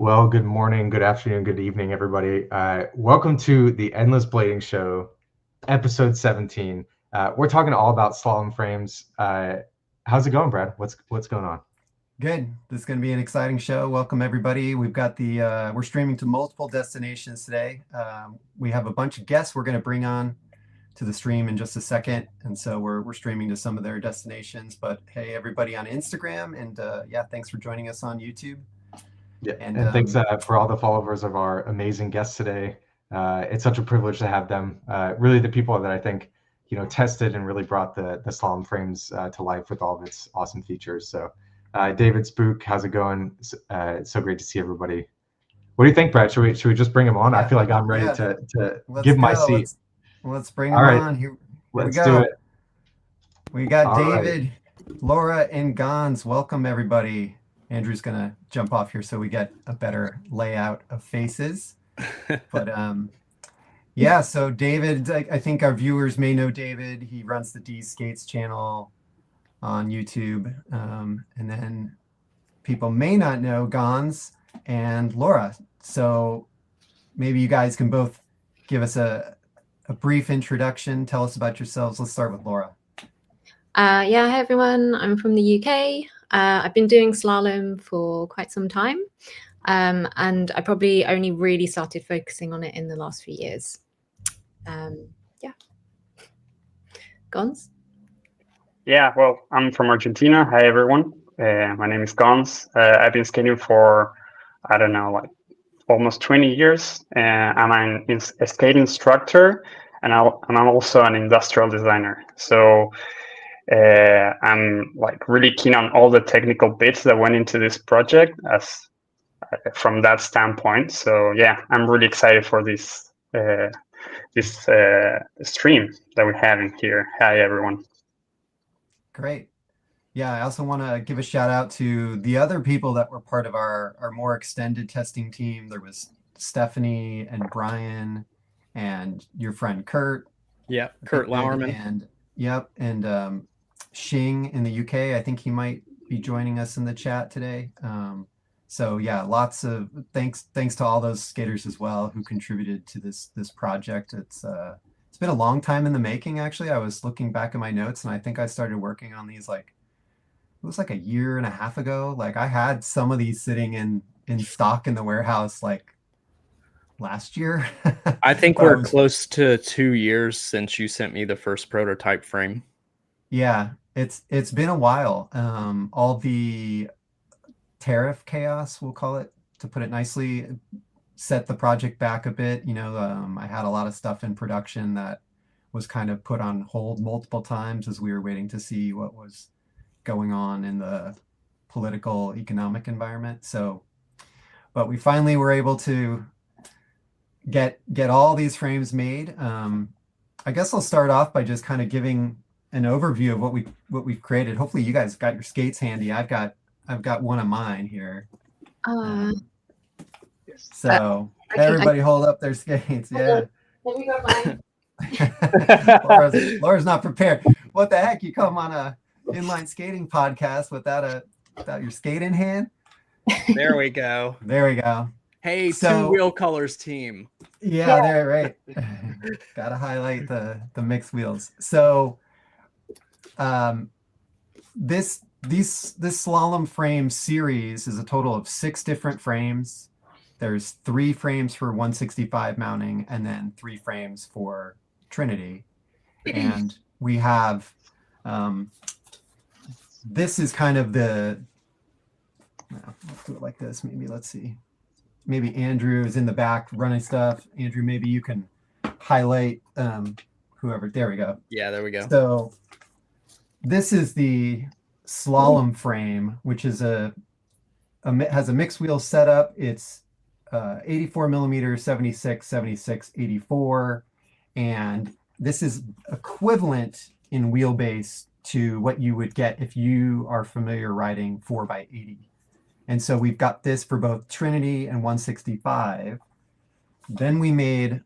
Well, good morning, good afternoon, good evening, everybody. Welcome to the Endless Blading Show, episode 17. We're talking all about slalom frames. How's it going, Brad? What's going on? Good. This is going to be an exciting show. Welcome, everybody. We've got we're streaming to multiple destinations today. We have a bunch of guests we're going to bring on to the stream in just a second. And so we're streaming to some of their destinations. But hey, everybody on Instagram. And yeah, thanks for joining us on YouTube. Yeah, And and thanks for all the followers of our amazing guests today. It's such a privilege to have them. Really, the people that I think tested and really brought the slalom frames to life with all of its awesome features. So, David Spook, how's it going? It's so great to see everybody. What do you think, Brad? Should we just bring him on? I yeah, feel like I'm ready yeah, to let's give my go. seat. Let's bring All them right, on. Here we let's do go. it. We got All right. David, Laura, and Gons. Welcome, everybody. Andrew's going to jump off here so we get a better layout of faces. But yeah, so David, I think our viewers may know David. He runs the D Skates channel on YouTube. And then people may not know Gons and Laura. So maybe you guys can both give us a brief introduction. Tell us about yourselves. Let's start with Laura. Yeah, hi everyone. I'm from the UK. I've been doing slalom for quite some time. And I probably only really started focusing on it in the last few years. Yeah. Gons? Yeah, well, I'm from Argentina. Hi, everyone. My name is Gons. I've been skating for, I don't know, like almost 20 years. I'm a skate instructor, and I'm also an industrial designer. So I'm like really keen on all the technical bits that went into this project as from that standpoint. So yeah, I'm really excited for this stream that we're having here. Hi, everyone. Great. Yeah, I also want to give a shout out to the other people that were part of our more extended testing team. There was Stephanie and Brian and your friend Kurt. Yeah, Kurt Lauerman. And yep, and Xing in the UK. I think he might be joining us in the chat today. So yeah, lots of thanks to all those skaters as well who contributed to this project. It's been a long time in the making, actually. I was looking back at my notes, and I think I started working on these it was like a year and a half ago. Like I had some of these sitting in stock in the warehouse like last year. I think we're close to 2 years since you sent me the first prototype frame. Yeah, it's been a while. All the tariff chaos, we'll call it, to put it nicely, set the project back a bit. I had a lot of stuff in production that was kind of put on hold multiple times as we were waiting to see what was going on in the political economic environment. So, but we finally were able to get all these frames made. I guess I'll start off by just kind of giving an overview of what we've created. Hopefully you guys got your skates handy. I've got one of mine here. So everybody hold up their skates. Yeah. Let me grab mine. Laura's not prepared. What the heck? You come on a inline skating podcast without your skate in hand? There we go. There we go. Hey, Two Wheel Colors team. Yeah, there, right. Gotta highlight the mixed wheels. So this Slalom Frame series is a total of 6 different frames. There's 3 frames for 165 mounting and then 3 frames for Trinity. And we have, this is kind of let's do it like this. Maybe, let's see. Maybe Andrew is in the back running stuff. Andrew, maybe you can highlight whoever. There we go. Yeah, there we go. So this is the Slalom Frame, which is has a mixed wheel setup. It's 84 millimeters, 76, 76, 84. And this is equivalent in wheelbase to what you would get if you are familiar riding 4x80. And so we've got this for both Trinity and 165. Then we made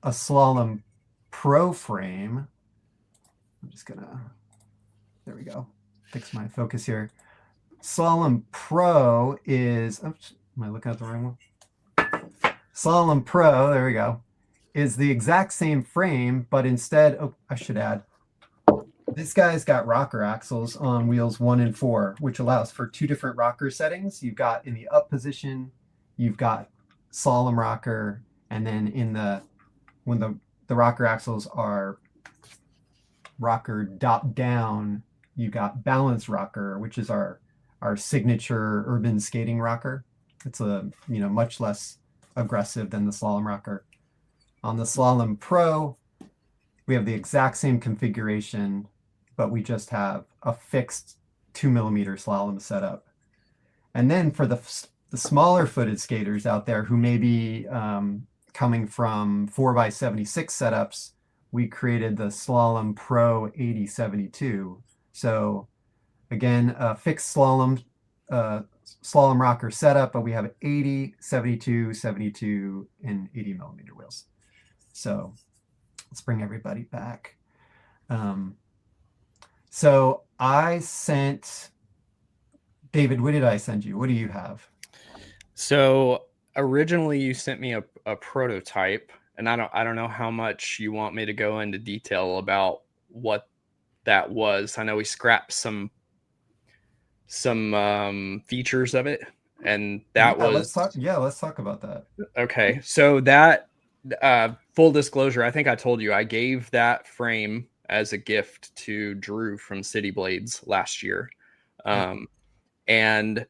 a Slalom Pro frame. I'm just gonna, there we go, fix my focus here. Slalom Pro is, oops, Am I looking at the wrong one? Slalom Pro, there we go, is the exact same frame, but instead, oh, I should add, this guy's got rocker axles on wheels 1 and 4, which allows for 2 different rocker settings. You've got in the up position, you've got slalom rocker, and then in the when the rocker axles are rocker down, you got balance rocker, which is our signature urban skating rocker. It's a much less aggressive than the slalom rocker. On the Slalom Pro, we have the exact same configuration, but we just have a fixed 2mm slalom setup. And then for the smaller footed skaters out there who may be coming from 4x76 setups, we created the Slalom Pro 8072. So again, a fixed slalom rocker setup, but we have 80, 72, 72, and 80mm wheels. So let's bring everybody back. So I sent David. What did I send you? What do you have? So originally you sent me a prototype, and I don't know how much you want me to go into detail about what that was. I know we scrapped some features of it, and that was let's talk about that. Okay. So that full disclosure, I think I told you I gave that frame as a gift to Drew from City Blades last year. And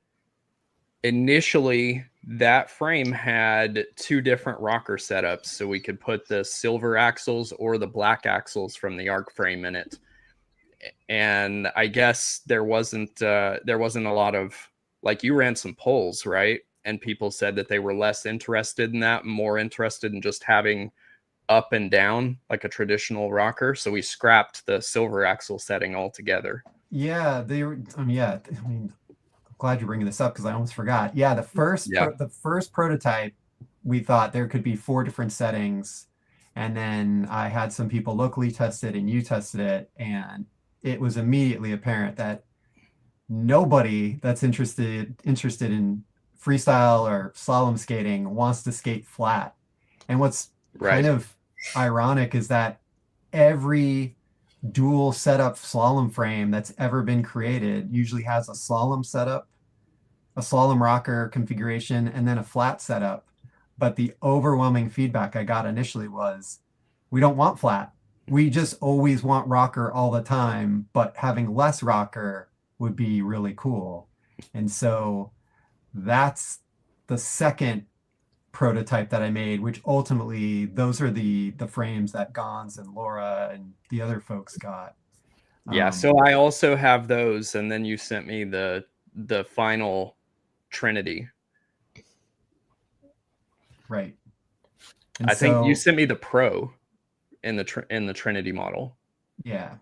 initially that frame had 2 different rocker setups, so we could put the silver axles or the black axles from the arc frame in it. And I guess there wasn't a lot of, like, you ran some polls, right? And people said that they were less interested in that, more interested in just having up and down like a traditional rocker. So we scrapped the silver axle setting altogether. Yeah, they were. Yeah, I mean, I'm glad you're bringing this up because I almost forgot. Yeah, the first prototype, we thought there could be 4 different settings, and then I had some people locally test it, and you tested it, and it was immediately apparent that nobody that's interested in freestyle or slalom skating wants to skate flat. And what's kind of ironic is that every dual setup slalom frame that's ever been created usually has a slalom setup, a slalom rocker configuration, and then a flat setup. But the overwhelming feedback I got initially was, we don't want flat. We just always want rocker all the time, but having less rocker would be really cool. And so that's the second prototype that I made, which ultimately those are the frames that Gons and Laura and the other folks got. Yeah, so I also have those, and then you sent me the final Trinity. Right. And I think you sent me the Pro in the Trinity model. Yeah.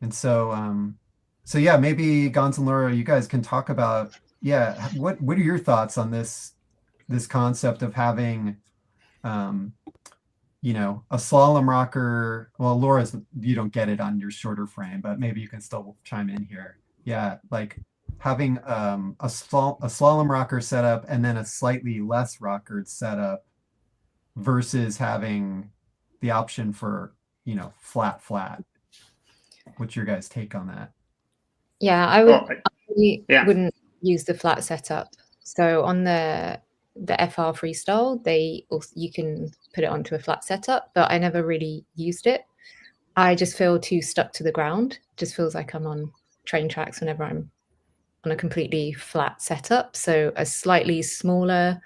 And so yeah, maybe Gons and Laura, you guys can talk about, what are your thoughts on this concept of having a slalom rocker? Well, Laura's, you don't get it on your shorter frame, but maybe you can still chime in here. Yeah, like having a slalom rocker setup and then a slightly less rockered setup versus having the option for flat. What's your guys' take on that? Yeah, I wouldn't use the flat setup. So on the FR freestyle, you can put it onto a flat setup, but I never really used it. I just feel too stuck to the ground. Just feels like I'm on train tracks whenever I'm on a completely flat setup. So a slightly smaller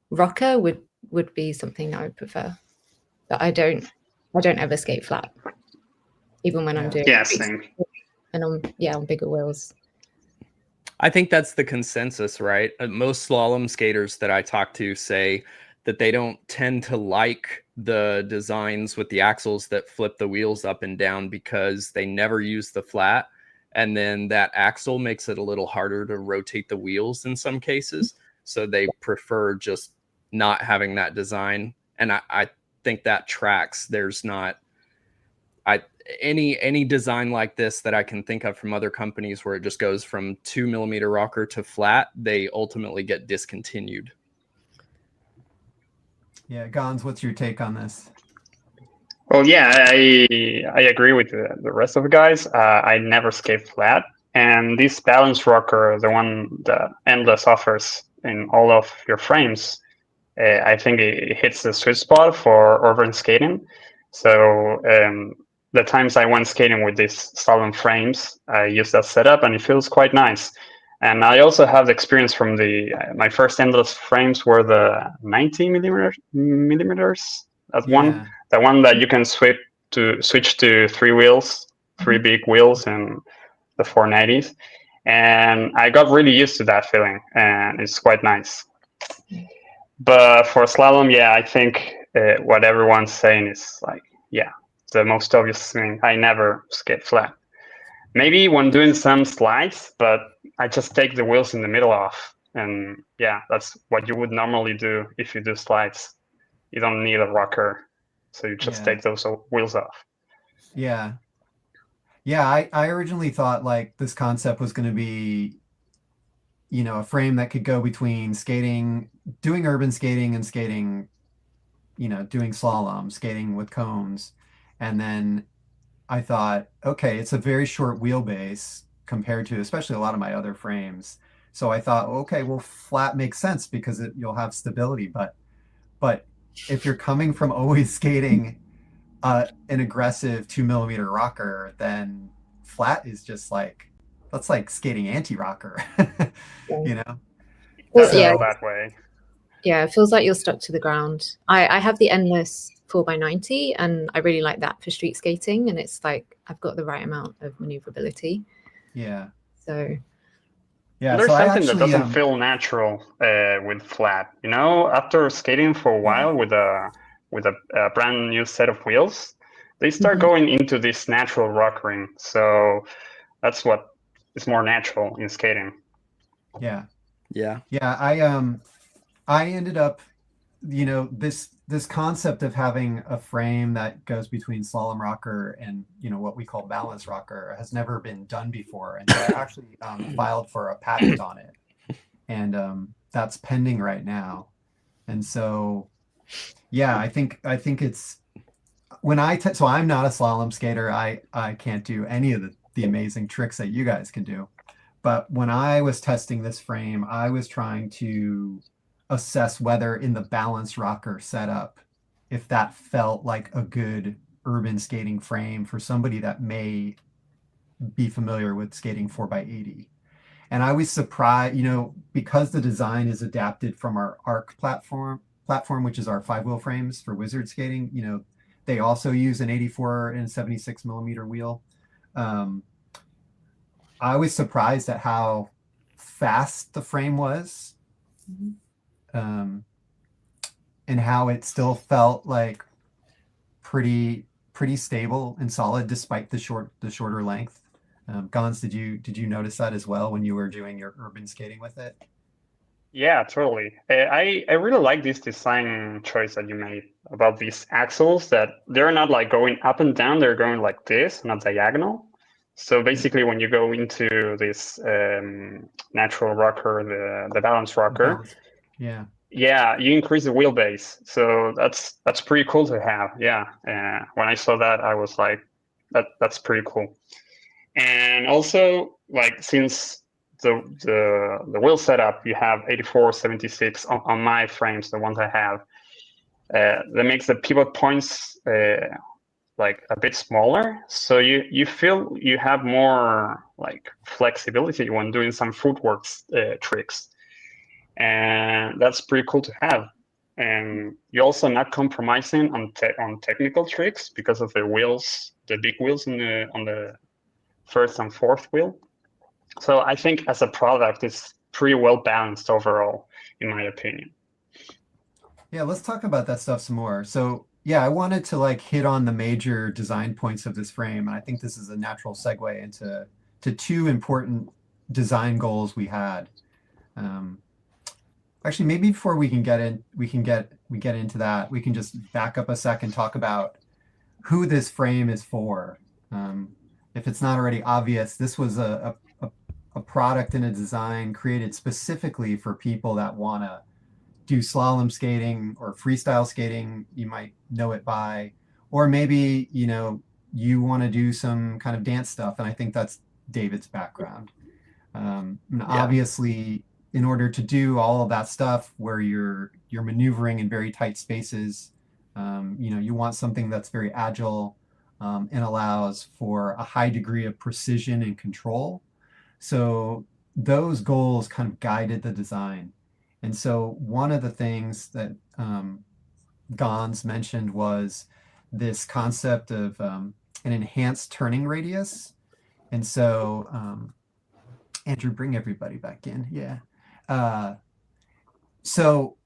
rocker would be something I would prefer. But I don't ever skate flat, even when I'm doing same. And on bigger wheels. I think that's the consensus, right? Most slalom skaters that I talk to say that they don't tend to like the designs with the axles that flip the wheels up and down because they never use the flat. And then that axle makes it a little harder to rotate the wheels in some cases. So they prefer just not having that design. And I think that tracks. any design like this that I can think of from other companies where it just goes from 2mm rocker to flat, they ultimately get discontinued. Yeah, Gons, what's your take on this? Well, yeah, I agree with the rest of the guys. I never skate flat, and this balance rocker, the one that Endless offers in all of your frames, I think it hits the sweet spot for urban skating. So the times I went skating with these Slalom Frames, I use that setup, and it feels quite nice. And I also have the experience from my first Endless frames were the 90 millimeters. That's Yeah. the one that you can switch to three wheels, three big wheels, and the 490s. And I got really used to that feeling, and it's quite nice. But for slalom, yeah, I think what everyone's saying is like, yeah, the most obvious thing. I never skate flat. Maybe when doing some slides, but I just take the wheels in the middle off. And yeah, that's what you would normally do if you do slides. You don't need a rocker, so you just take those wheels off. Yeah. Yeah, I originally thought like this concept was going to be, you know, a frame that could go between skating, doing urban skating and skating, you know, doing slalom, skating with cones. And then I thought, okay, it's a very short wheelbase compared to especially a lot of my other frames. So I thought, okay, well, flat makes sense because you'll have stability. But if you're coming from always skating an aggressive 2mm rocker, then flat is just like, that's like skating anti-rocker, you know? Well, That's yeah, that way. yeah, it feels like you're stuck to the ground. I have the Endless 4x90, and I really like that for street skating. And it's like I've got the right amount of maneuverability. Yeah. So Yeah. There's So I something that actually, doesn't feel natural with flat. You know, after skating for a while with a brand new set of wheels, they start going into this natural rockering. So that's what is more natural in skating. yeah. Yeah. Yeah. I ended up, you know, this concept of having a frame that goes between slalom rocker and, you know, what we call balance rocker has never been done before. And so I actually filed for a patent on it. And that's pending right now. And so, yeah, I think it's when so I'm not a slalom skater. I can't do any of the amazing tricks that you guys can do. But when I was testing this frame, I was trying to assess whether in the balance rocker setup, if that felt like a good urban skating frame for somebody that may be familiar with skating 4x80. And I was surprised, you know, because the design is adapted from our ARC platform, which is our 5-wheel frames for wizard skating, you know, they also use an 84 and 76mm wheel. I was surprised at how fast the frame was, and how it still felt like pretty stable and solid despite the shorter length. Gons, did you notice that as well when you were doing your urban skating with it? Yeah, totally. I really like this design choice that you made about these axles, that they're not like going up and down, they're going like this, not diagonal. So basically, when you go into this natural rocker, the balance rocker, Yeah. yeah, you increase the wheelbase. So that's pretty cool to have. Yeah. When I saw that, I was like, that's pretty cool. And also, like, since the wheel setup, you have 84, 76 on my frames, the ones I have, that makes the pivot points like a bit smaller, so you feel you have more like flexibility when doing some footwork tricks, and that's pretty cool to have. And you're also not compromising on technical tricks because of the wheels, the big wheels on the first and fourth wheel. So I think as a product, it's pretty well balanced overall, in my opinion. Yeah, let's talk about that stuff some more. So yeah, I wanted to like hit on the major design points of this frame, and I think this is a natural segue into two important design goals we had. Actually, maybe before we get into that, we can just back up a second, talk about who this frame is for. If it's not already obvious, this was a product and a design created specifically for people that want to do slalom skating or freestyle skating. You might know it by, or maybe, you know, you want to do some kind of dance stuff. And I think that's David's background. And obviously, in order to do all of that stuff where you're maneuvering in very tight spaces, you know, you want something that's very agile and allows for a high degree of precision and control. So those goals kind of guided the design. And so one of the things that Gons mentioned was this concept of an enhanced turning radius. And so, Andrew, bring everybody back in. Yeah. So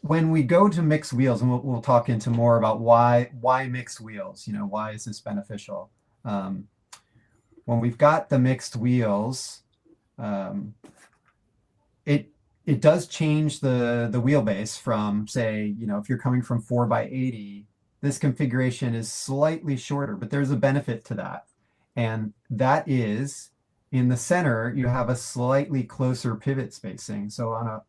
when we go to mixed wheels, and we'll talk into more about why mixed wheels, you know, why is this beneficial? When we've got the mixed wheels, it does change the wheelbase from, say, you know, if you're coming from 4x80, this configuration is slightly shorter, but there's a benefit to that. And that is, in the center, you have a slightly closer pivot spacing. So on a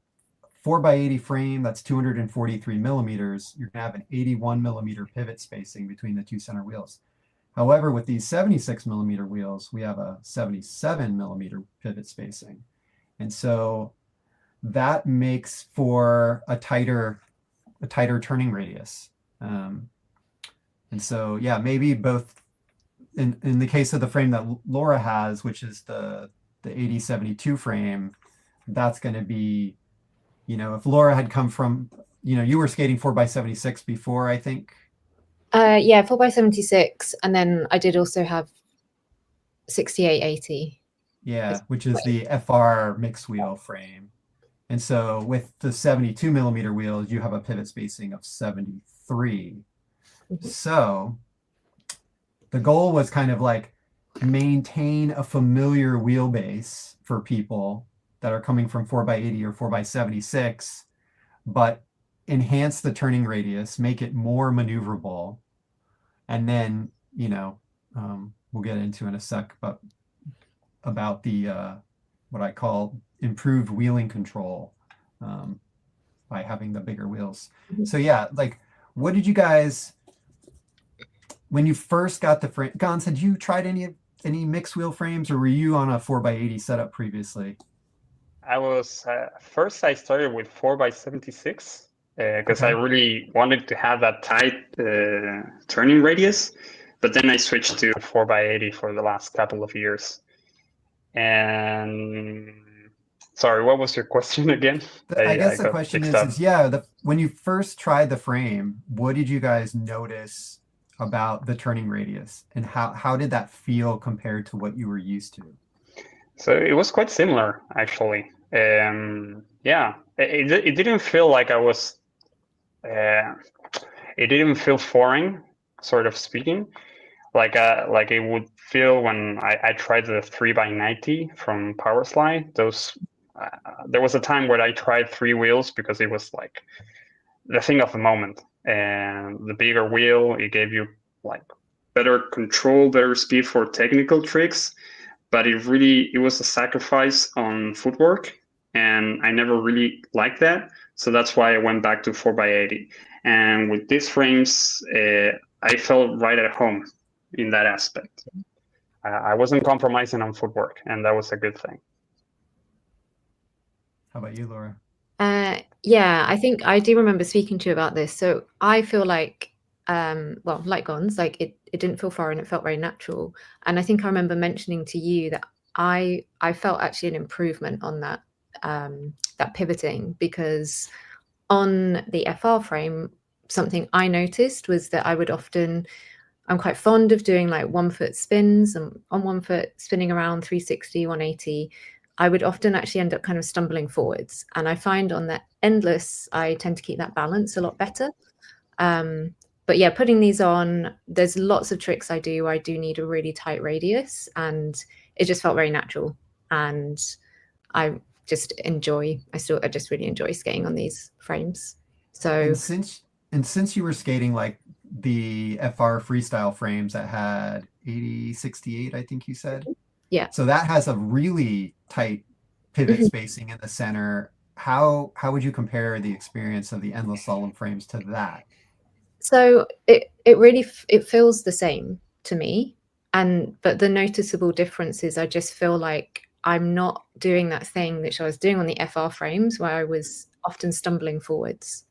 4x80 frame, that's 243 millimeters, you're gonna have an 81 millimeter pivot spacing between the two center wheels. However, with these 76 millimeter wheels, we have a 77 millimeter pivot spacing. And so that makes for a tighter turning radius. And so, yeah, maybe both in the case of the frame that Laura has, which is the 8072 frame, that's going to be, you know, if Laura had come from, you know, you were skating 4x76 before, I think. Yeah, 4x76, and then I did also have 6880. Yeah, which is the FR mixed wheel frame. And so with the 72 millimeter wheels, you have a pivot spacing of 73. So the goal was kind of like maintain a familiar wheelbase for people that are coming from 4x80 or 4x76, but enhance the turning radius, make it more maneuverable. And then, you know, we'll get into in a sec, but about the what I call improved wheeling control by having the bigger wheels. So yeah, like, what did you guys, when you first got the frame, Gons, had you tried any mixed wheel frames, or were you on a 4x80 setup previously? I was first. I started with 4x76 because Okay. I really wanted to have that tight turning radius, but then I switched to 4x80 for the last couple of years. And sorry, what was your question again? I guess the got question mixed up. is yeah, when you first tried the frame, what did you guys notice about the turning radius, and how did that feel compared to what you were used to? So it was quite similar, actually. Yeah, it didn't feel like I was. It didn't feel foreign, sort of speaking. Like it would feel when I tried the 3x90 from Powerslide. Those there was a time where I tried 3 wheels because it was like the thing of the moment. And the bigger wheel, it gave you like better control, better speed for technical tricks. But it was a sacrifice on footwork, and I never really liked that. So that's why I went back to 4x80. And with these frames, I felt right at home in that aspect. I wasn't compromising on footwork, and that was a good thing. How about you, Laura? Yeah, I think I do remember speaking to you about this. So I feel like, well, like Gons, like it didn't feel foreign, it felt very natural. And I think I remember mentioning to you that I felt actually an improvement on that that pivoting, because on the FR frame, something I noticed was that I would often, I'm quite fond of doing like 1 foot spins, and on 1 foot spinning around 360, 180. I would often actually end up kind of stumbling forwards. And I find on the endless, I tend to keep that balance a lot better. But yeah, putting these on, there's lots of tricks I do where I do need a really tight radius, and it just felt very natural. And I just really enjoy skating on these frames. So and since you were skating like the FR freestyle frames that had 8068, I think you said. Yeah. So that has a really tight pivot spacing in the center. How would you compare the experience of the endless slalom frames to that? So it really it feels the same to me, but the noticeable difference is I just feel like I'm not doing that thing which I was doing on the FR frames, where I was often stumbling forwards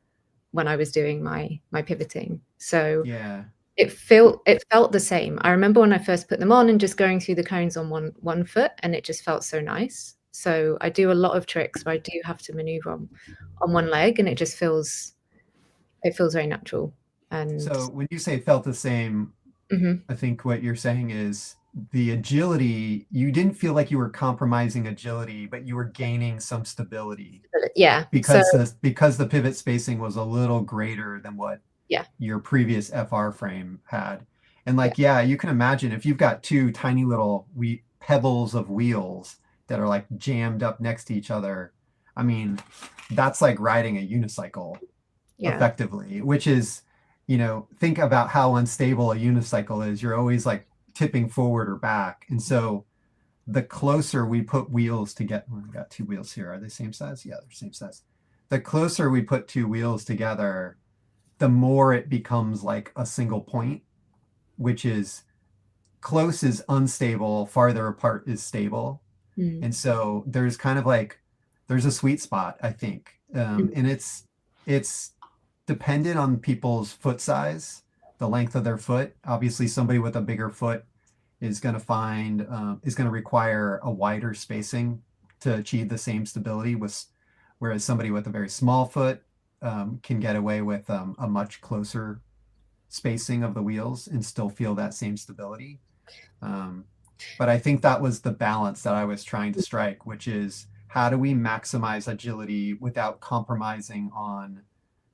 when I was doing my pivoting. So Yeah. it felt the same. I remember when I first put them on and just going through the cones on one foot, and it just felt so nice. So I do a lot of tricks where I do have to maneuver on one leg, and it feels very natural. And So when you say felt the same, I think what you're saying is the agility, you didn't feel like you were compromising agility, but you were gaining some stability. Yeah. Because the pivot spacing was a little greater than what your previous FR frame had. And like, you can imagine if you've got two tiny little pebbles of wheels that are like jammed up next to each other. I mean, that's like riding a unicycle effectively, which is, think about how unstable a unicycle is. You're always like tipping forward or back. And so the closer we put wheels together, we got two wheels here. Are they same size? Yeah, they're same size. The closer we put two wheels together, the more it becomes like a single point, which is close is unstable, farther apart is stable. And so there's kind of like, there's a sweet spot, I think. And it's dependent on people's foot size, the length of their foot. Obviously, somebody with a bigger foot is going to require a wider spacing to achieve the same stability, whereas somebody with a very small foot can get away with a much closer spacing of the wheels and still feel that same stability. But I think that was the balance that I was trying to strike, which is how do we maximize agility without compromising on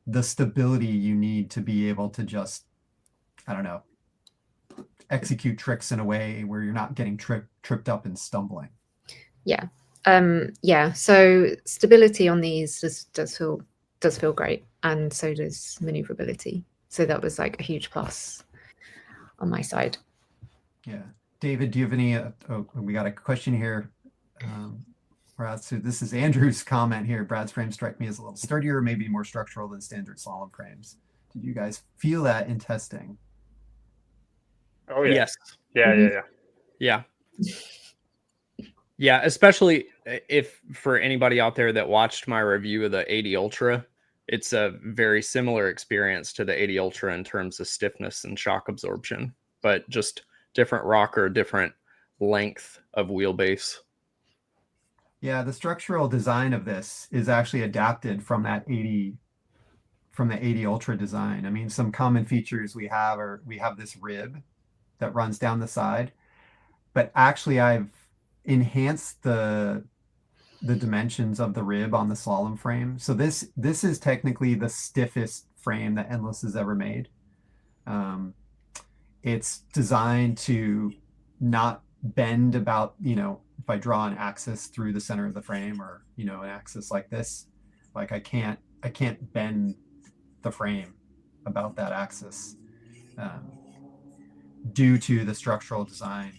the stability you need to be able to just, I don't know, execute tricks in a way where you're not getting tripped up and stumbling. Yeah. So stability on these does feel great, and so does maneuverability. So that was like a huge plus on my side. Yeah. David, do you have any, we got a question here. So this is Andrew's comment here. Brad's frames strike me as a little sturdier, maybe more structural than standard slalom frames. Did you guys feel that in testing? Oh yeah. Yes. Yeah. Yeah, especially if for anybody out there that watched my review of the 80 Ultra, it's a very similar experience to the 80 Ultra in terms of stiffness and shock absorption, but just different rocker, different length of wheelbase. Yeah, the structural design of this is actually adapted from the 80 Ultra design. I mean, some common features we have this rib that runs down the side, but actually I've enhanced the dimensions of the rib on the slalom frame. So this is technically the stiffest frame that Endless has ever made. It's designed to not bend about, if I draw an axis through the center of the frame, or, an axis like this, like I can't bend the frame about that axis due to the structural design.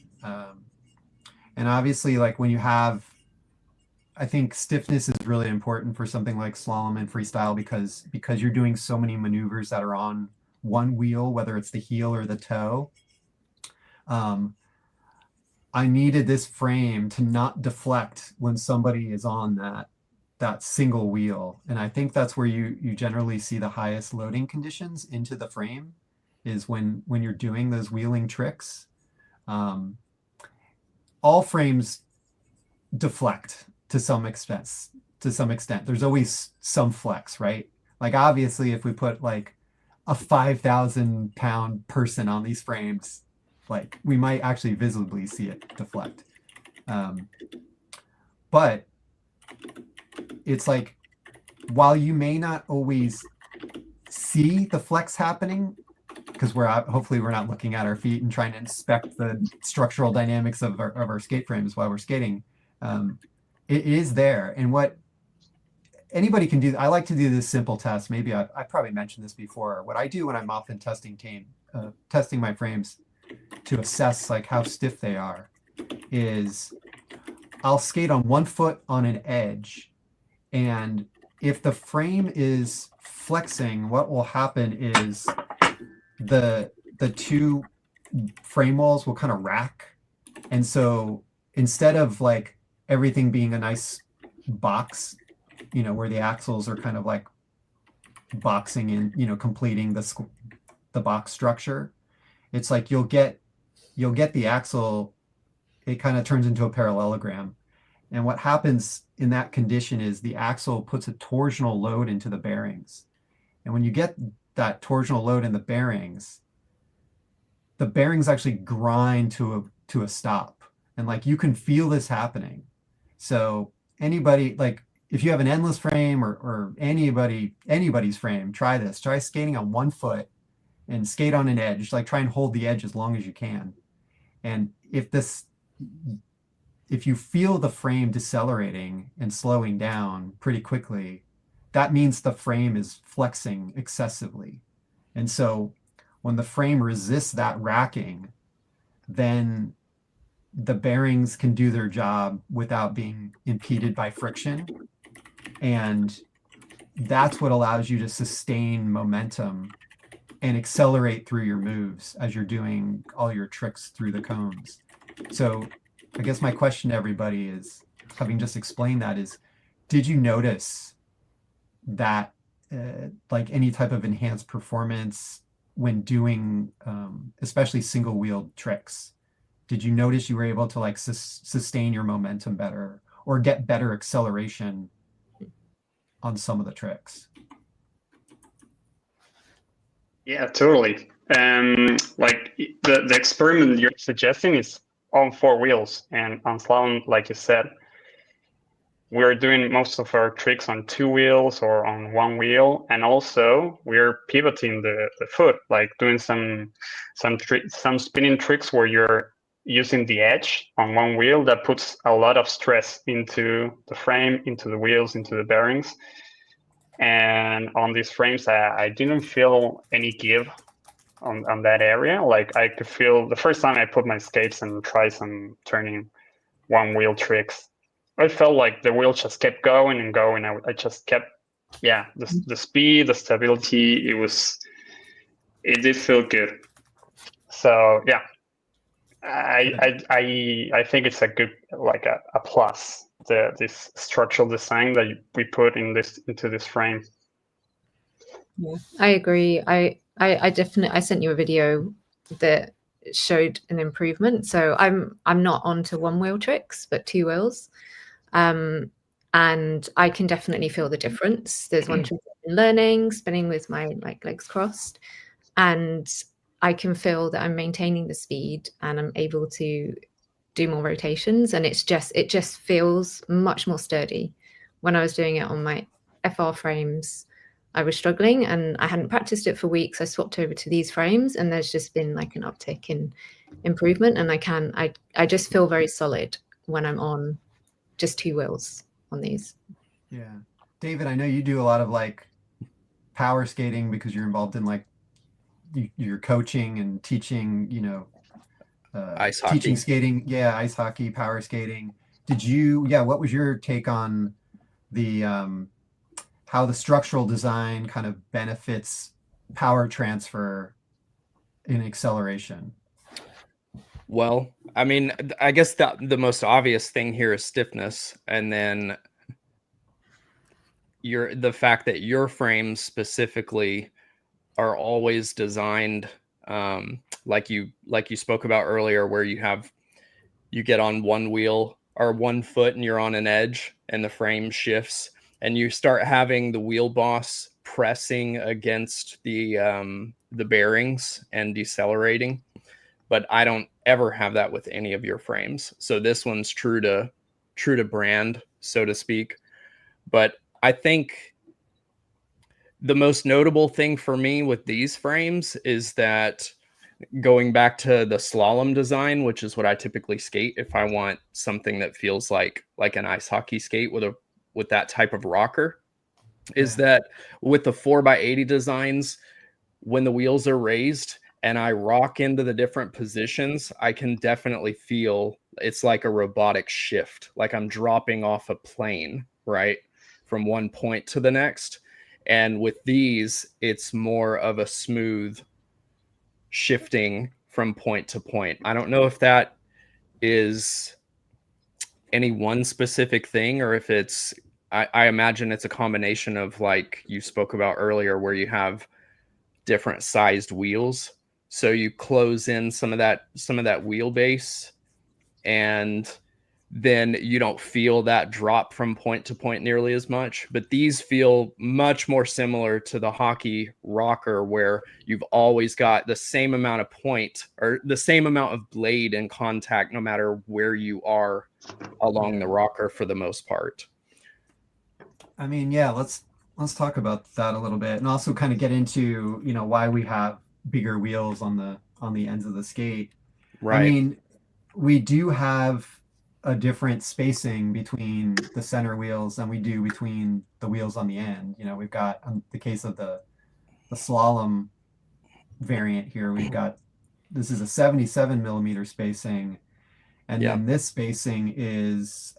And obviously, like when you have, I think stiffness is really important for something like slalom and freestyle because you're doing so many maneuvers that are on one wheel, whether it's the heel or the toe. I needed this frame to not deflect when somebody is on that single wheel. And I think that's where you generally see the highest loading conditions into the frame, is when you're doing those wheeling tricks. All frames deflect to some extent. There's always some flex, right? Like obviously if we put like a 5,000 pound person on these frames, like we might actually visibly see it deflect. But it's like, while you may not always see the flex happening, because hopefully we're not looking at our feet and trying to inspect the structural dynamics of our skate frames while we're skating. It is there. And what anybody can do, I like to do this simple test. Maybe I probably mentioned this before. What I do when I'm often testing my frames to assess like how stiff they are is I'll skate on one foot on an edge, and if the frame is flexing, what will happen is the two frame walls will kind of rack. And so instead of like everything being a nice box, you know, where the axles are kind of like boxing in, you know, completing the box structure, it's like you'll get the axle, it kind of turns into a parallelogram. And what happens in that condition is the axle puts a torsional load into the bearings. And when you get that torsional load in the bearings actually grind to a stop. And like you can feel this happening. So anybody, like if you have an endless frame or anybody's frame, try this. Try skating on one foot and skate on an edge. Like try and hold the edge as long as you can. And if you feel the frame decelerating and slowing down pretty quickly, that means the frame is flexing excessively. And so when the frame resists that racking, then the bearings can do their job without being impeded by friction. And that's what allows you to sustain momentum and accelerate through your moves as you're doing all your tricks through the cones. So I guess my question to everybody is, having just explained that, is did you notice that like any type of enhanced performance when doing especially single wheeled tricks? Did you notice you were able to like sustain your momentum better or get better acceleration on some of the tricks? Yeah, totally. Like the experiment you're suggesting is on four wheels, and on slalom, like you said, we're doing most of our tricks on two wheels or on one wheel, and also we're pivoting the foot, like doing some spinning tricks where you're using the edge on one wheel that puts a lot of stress into the frame, into the wheels, into the bearings. And on these frames, I didn't feel any give on that area. Like I could feel the first time I put my skates and try some turning one wheel tricks, I felt like the wheel just kept going and going. I just kept, yeah, the speed, the stability, it did feel good. So yeah, I think it's a good, like a plus, this structural design that we put into this frame. Yeah, I agree. I definitely, I sent you a video that showed an improvement. So I'm not onto one wheel tricks, but two wheels. And I can definitely feel the difference. There's one trick I've been learning, spinning with my like legs crossed, and I can feel that I'm maintaining the speed and I'm able to do more rotations, and it just feels much more sturdy. When I was doing it on my FR frames, I was struggling and I hadn't practiced it for weeks. I swapped over to these frames and there's just been like an uptick in improvement, and I just feel very solid when I'm on just two wheels on these. Yeah. David, I know you do a lot of like power skating because you're involved in like you're coaching and teaching, you know, ice hockey. Teaching skating. Yeah. Ice hockey, power skating. What was your take on the, how the structural design kind of benefits power transfer in acceleration? Well, I mean, I guess the most obvious thing here is stiffness, and then the fact that your frames specifically are always designed like you spoke about earlier, where you get on one wheel or one foot and you're on an edge and the frame shifts and you start having the wheel boss pressing against the bearings and decelerating. But I don't ever have that with any of your frames. So this one's true to brand, so to speak. But I think the most notable thing for me with these frames is that, going back to the slalom design, which is what I typically skate if I want something that feels like an ice hockey skate with that type of rocker, is that with the 4x80 designs, when the wheels are raised, and I rock into the different positions, I can definitely feel it's like a robotic shift, like I'm dropping off a plane, right, from one point to the next. And with these, it's more of a smooth shifting from point to point. I don't know if that is any one specific thing, or if it's, I imagine it's a combination of, like you spoke about earlier, where you have different sized wheels. So you close in some of that wheelbase, and then you don't feel that drop from point to point nearly as much. But these feel much more similar to the hockey rocker, where you've always got the same amount of point or the same amount of blade in contact, no matter where you are along the rocker for the most part. I mean, yeah, let's talk about that a little bit, and also kind of get into, you know, why we have bigger wheels on the ends of the skate. Right. I mean, we do have a different spacing between the center wheels than we do between the wheels on the end. You know, we've got, the case of the slalom variant here, we've got, this is a 77 millimeter spacing, and then this spacing is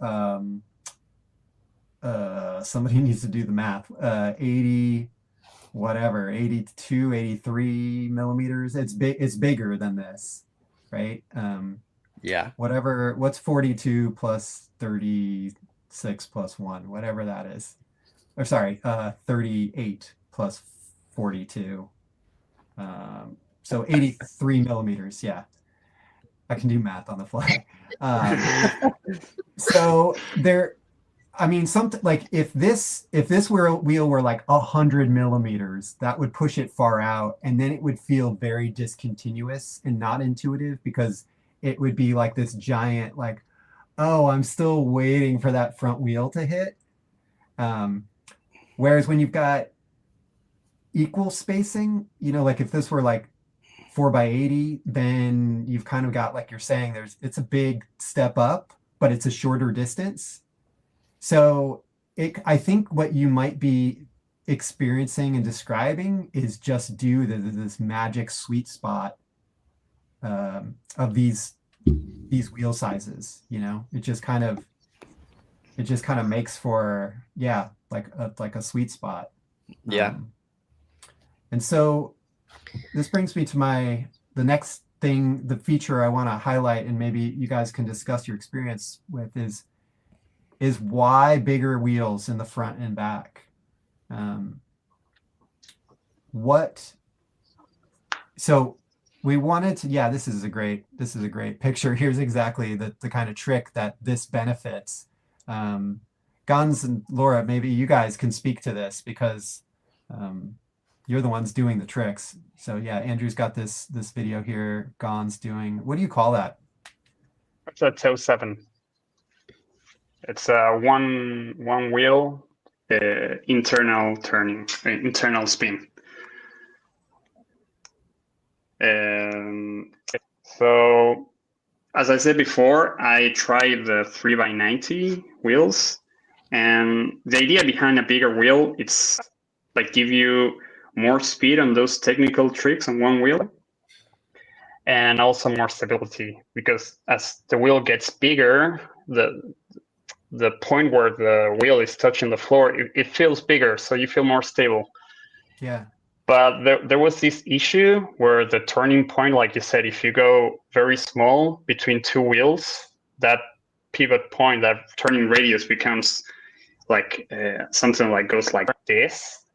somebody needs to do the math, 80 whatever, 82, 83 millimeters. It's bigger than this, right? Whatever, what's 42 plus 36 plus 1, whatever that is. Or sorry, 38 plus 42. So 83 millimeters, yeah. I can do math on the fly. So there, I mean, something like if this wheel were like 100 millimeters, that would push it far out, and then it would feel very discontinuous and not intuitive, because it would be like this giant, like, oh, I'm still waiting for that front wheel to hit. Whereas when you've got equal spacing, you know, like if this were like 4x80, then you've kind of got, like you're saying, it's a big step up, but it's a shorter distance. So I think what you might be experiencing and describing is just due to this magic sweet spot of these wheel sizes. You know, it just kind of makes for, yeah, like a sweet spot. Yeah. And so this brings me to the next thing, the feature I want to highlight, and maybe you guys can discuss your experience with, is why bigger wheels in the front and back. So we wanted to, yeah, this is a great picture. Here's exactly the kind of trick that this benefits. Gons and Laura, maybe you guys can speak to this, because you're the ones doing the tricks. So yeah, Andrew's got this video here. Gon's doing, what do you call that? It's a toe 7. It's a one wheel internal turning, internal spin. So, as I said before, I tried the 3x90 wheels, and the idea behind a bigger wheel, it's like give you more speed on those technical tricks on one wheel, and also more stability, because as the wheel gets bigger, the point where the wheel is touching the floor, it feels bigger, so you feel more stable. Yeah. But there was this issue where the turning point, like you said, if you go very small between two wheels, that pivot point, that turning radius becomes like something like goes like this.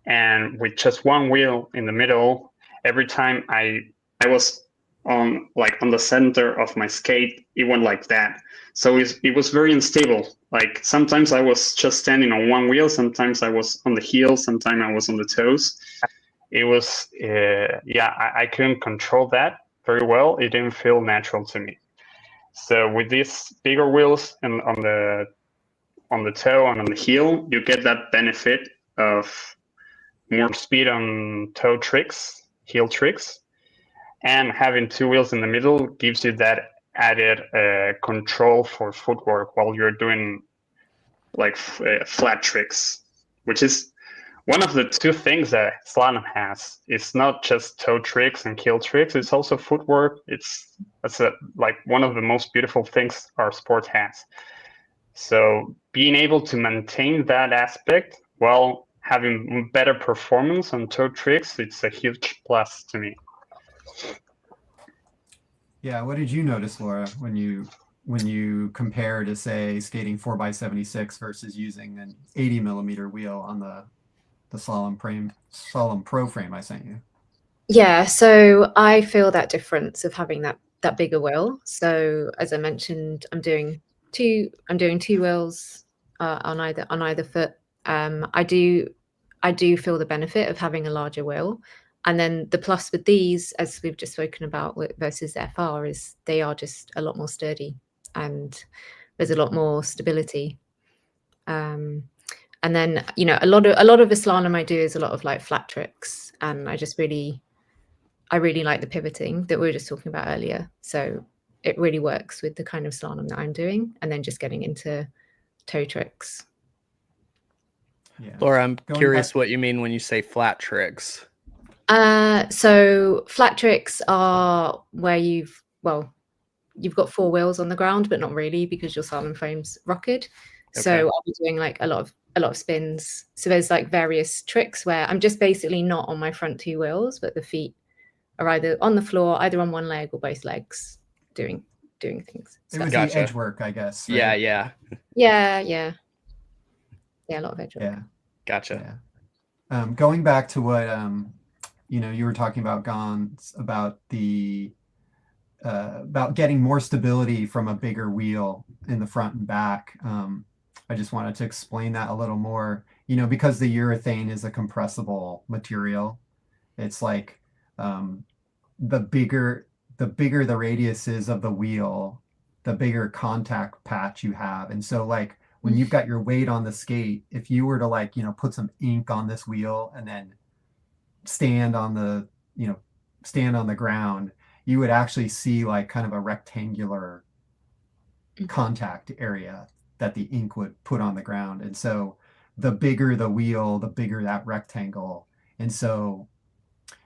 And with just one wheel in the middle, every time I was on the center of my skate, it went like that. So it was very unstable. Like sometimes I was just standing on one wheel, sometimes I was on the heel, sometimes I was on the toes. It was, I couldn't control that very well. It didn't feel natural to me. So with these bigger wheels and on the toe and on the heel, you get that benefit of more speed on toe tricks, heel tricks, and having two wheels in the middle gives you that added control for footwork while you're doing like flat tricks, which is one of the two things that slalom has is not just toe tricks and kill tricks, it's also footwork. That's like one of the most beautiful things our sport has. So being able to maintain that aspect while having better performance on toe tricks, it's a huge plus to me. Yeah, what did you notice, Laura, when you compare to, say, skating 4x76 versus using an 80 millimeter wheel on the Slalom Pro frame I sent you? Yeah, so I feel that difference of having that bigger wheel. So as I mentioned, I'm doing two wheels on either foot. I do feel the benefit of having a larger wheel. And then the plus with these, as we've just spoken about versus FR, is they are just a lot more sturdy and there's a lot more stability. And then, you know, a lot of the slalom I do is a lot of like flat tricks, and I really like the pivoting that we were just talking about earlier. So it really works with the kind of slalom that I'm doing, and then just getting into toe tricks. Yeah. Laura, I'm curious what you mean when you say flat tricks. So flat tricks are where you've got four wheels on the ground, but not really, because your slalom frame's rocketed. Okay. So I'll be doing like a lot of spins. So there's like various tricks where I'm just basically not on my front two wheels, but the feet are either on the floor, either on one leg or both legs, doing things. It was Gotcha. the edge work, I guess. Right? Yeah. Yeah, a lot of edge work. Yeah. Gotcha. Yeah. Going back to what you were talking about, Gons, about about getting more stability from a bigger wheel in the front and back. I just wanted to explain that a little more. Because the urethane is a compressible material, it's like the bigger the radius is of the wheel, the bigger contact patch you have. And so like when you've got your weight on the skate, if you were to like, put some ink on this wheel and then stand on the ground, you would actually see like kind of a rectangular contact area that the ink would put on the ground. And so the bigger the wheel, the bigger that rectangle. And so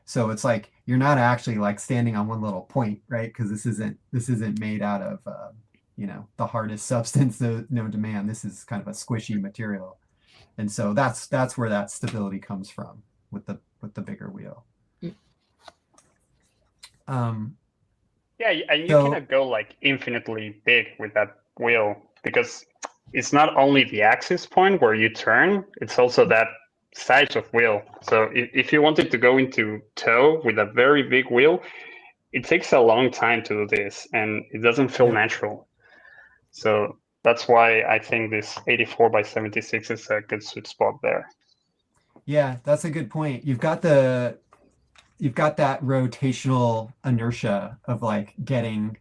it's like you're not actually like standing on one little point, right? Because this isn't made out of the hardest substance, no demand. This is kind of a squishy material. And so that's where that stability comes from with the bigger wheel. Yeah, and you cannot go like infinitely big with that wheel, because it's not only the axis point where you turn, it's also that size of wheel. So if you wanted to go into toe with a very big wheel, it takes a long time to do this, and it doesn't feel natural. So that's why I think this 84x76 is a good sweet spot there. Yeah, that's a good point. You've got that rotational inertia of like getting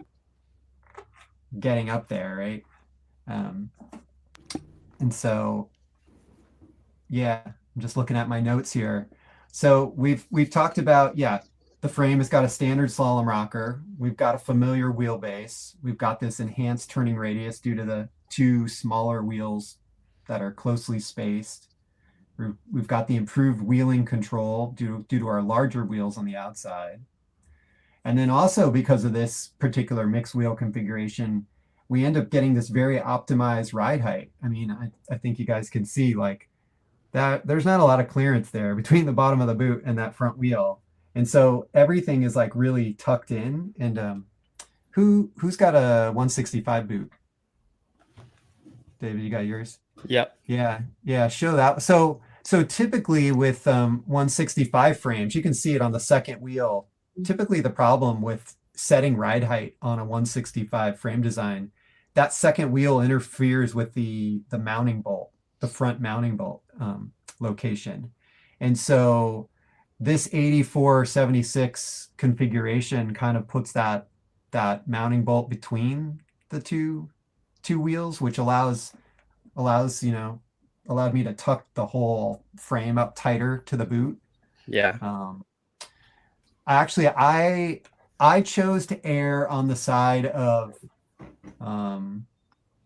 up there, right? And so, yeah, I'm just looking at my notes here. So we've talked about, the frame has got a standard slalom rocker. We've got a familiar wheelbase. We've got this enhanced turning radius due to the two smaller wheels that are closely spaced. We've got the improved wheeling control due to our larger wheels on the outside. And then also because of this particular mixed wheel configuration, we end up getting this very optimized ride height. I mean, I think you guys can see like that there's not a lot of clearance there between the bottom of the boot and that front wheel. And so everything is like really tucked in. And who's got a 165 boot? David, you got yours? Yep. Yeah, show that. So typically with 165 frames, you can see it on the second wheel. Typically the problem with setting ride height on a 165 frame design, that second wheel interferes with the mounting bolt, the front mounting bolt location. And so this 84/76 configuration kind of puts that mounting bolt between the two wheels, which allowed me to tuck the whole frame up tighter to the boot. Yeah. I chose to err on the side of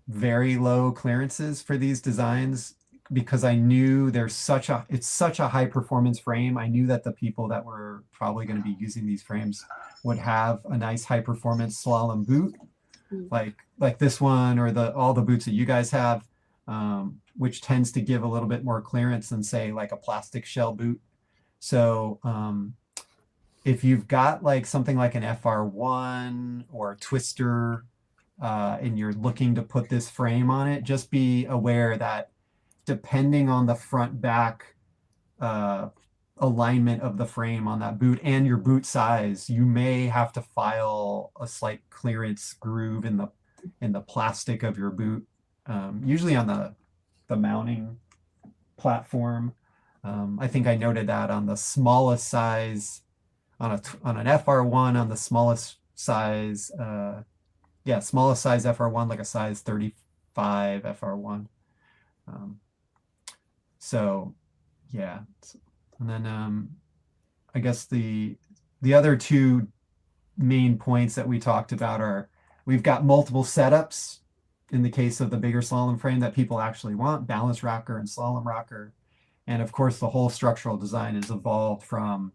very low clearances for these designs because I knew it's such a high performance frame. I knew that the people that were probably going to be using these frames would have a nice high performance slalom boot, like this one, or all the boots that you guys have, which tends to give a little bit more clearance than, say, like a plastic shell boot. So if you've got like something like an FR1 or a Twister, and you're looking to put this frame on it, just be aware that depending on the front back alignment of the frame on that boot and your boot size, you may have to file a slight clearance groove in the plastic of your boot, usually on the mounting platform. I think I noted that on the smallest size, on an FR1, on the smallest size, smallest size FR1, like a size 35 FR1. So yeah, and then I guess the other two main points that we talked about are, we've got multiple setups in the case of the bigger slalom frame that people actually want, balance rocker and slalom rocker. And of course, the whole structural design is evolved from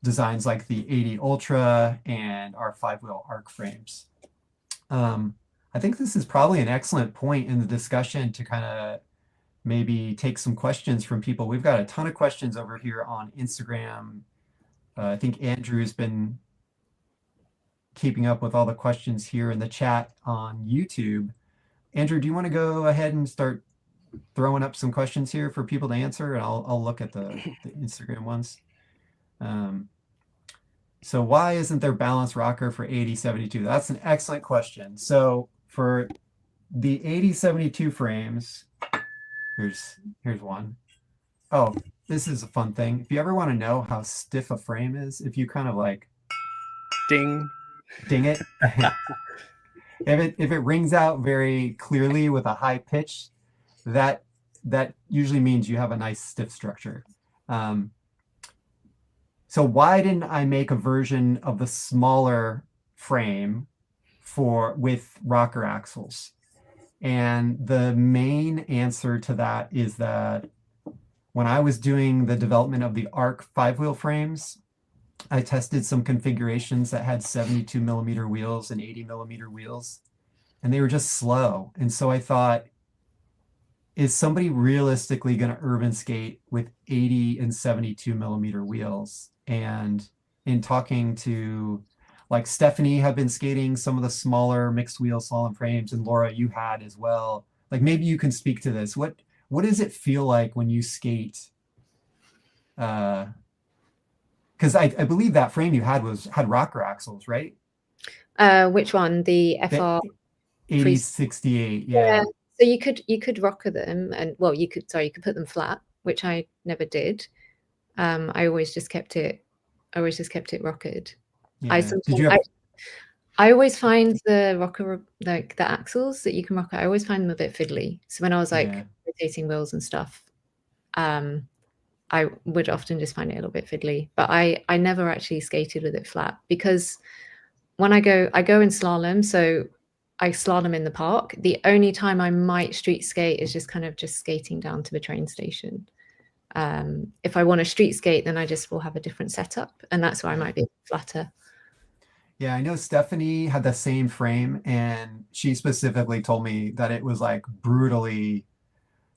designs like the 80 Ultra and our 5-wheel arc frames. I think this is probably an excellent point in the discussion to kind of maybe take some questions from people. We've got a ton of questions over here on Instagram. I think Andrew's been keeping up with all the questions here in the chat on YouTube. Andrew, do you want to go ahead and start throwing up some questions here for people to answer? And I'll look at the Instagram ones. So why isn't there balance rocker for 8072? That's an excellent question. So for the 8072 frames, here's one. Oh, this is a fun thing. If you ever want to know how stiff a frame is, if you kind of like ding it, if it rings out very clearly with a high pitch, that usually means you have a nice stiff structure. So why didn't I make a version of the smaller frame with rocker axles? And the main answer to that is that when I was doing the development of the ARC 5-wheel frames, I tested some configurations that had 72 millimeter wheels and 80 millimeter wheels, and they were just slow. And so I thought, is somebody realistically going to urban skate with 80 and 72 millimeter wheels? And in talking to, like, Stephanie had been skating some of the smaller mixed wheel slalom frames, and Laura, you had as well. Like, maybe you can speak to this. What does it feel like when you skate? Because I believe that frame you had rocker axles, right? Which one? The FR 8068, yeah. So you could rocker them, and well, you could put them flat, which I never did. I always just kept it rockered. Yeah. I always find the rocker, like the axles that you can rocker, I always find them a bit fiddly. So when I was like rotating wheels and stuff, I would often just find it a little bit fiddly. But I never actually skated with it flat, because when I go in slalom, so I slalom in the park. The only time I might street skate is just kind of skating down to the train station. If I want to street skate, then I just will have a different setup, and that's why I might be flatter. Yeah, I know Stephanie had the same frame, and she specifically told me that it was like brutally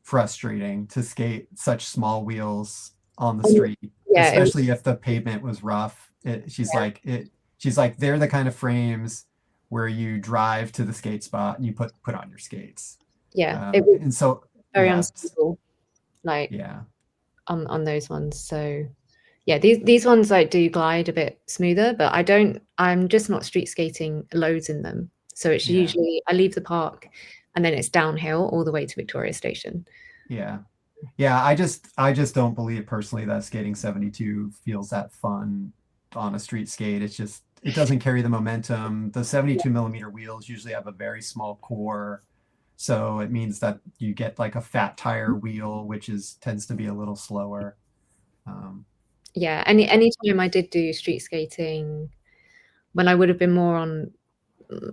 frustrating to skate such small wheels on the street, especially if the pavement was rough. She's like, they're the kind of frames where you drive to the skate spot and you put on your skates. Yeah, and so very unstable, like on those ones. So yeah, these ones like do glide a bit smoother, but I'm just not street skating loads in them. So it's usually I leave the park and then it's downhill all the way to Victoria Station. Yeah. I just don't believe personally that skating 72 feels that fun on a street skate. It doesn't carry the momentum. The 72 millimeter wheels usually have a very small core, so it means that you get like a fat tire wheel, which tends to be a little slower. Yeah, any time I did do street skating, when I would have been more on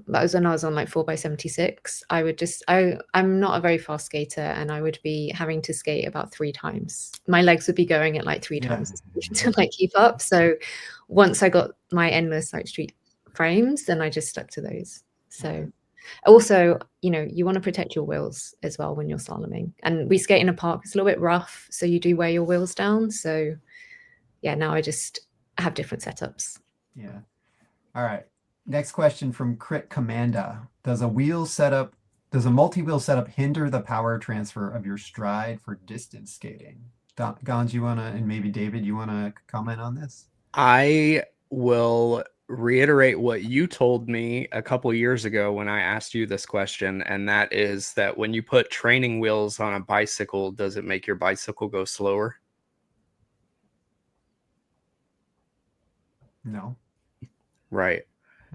that was when I was on like 4x76. I'm not a very fast skater, and I would be having to skate about 3 times. My legs would be going at like 3 times to like keep up. So once I got my endless like street frames, then I just stuck to those. So also, you know, you want to protect your wheels as well when you're slaloming. And we skate in a park, it's a little bit rough, so you do wear your wheels down. So yeah, now I just have different setups. Yeah. All right. Next question from Crit Commanda. Does a multi-wheel setup hinder the power transfer of your stride for distance skating? Gons, you wanna, and maybe David, you wanna comment on this? I will reiterate what you told me a couple years ago when I asked you this question, and that is that when you put training wheels on a bicycle, does it make your bicycle go slower? No. Right.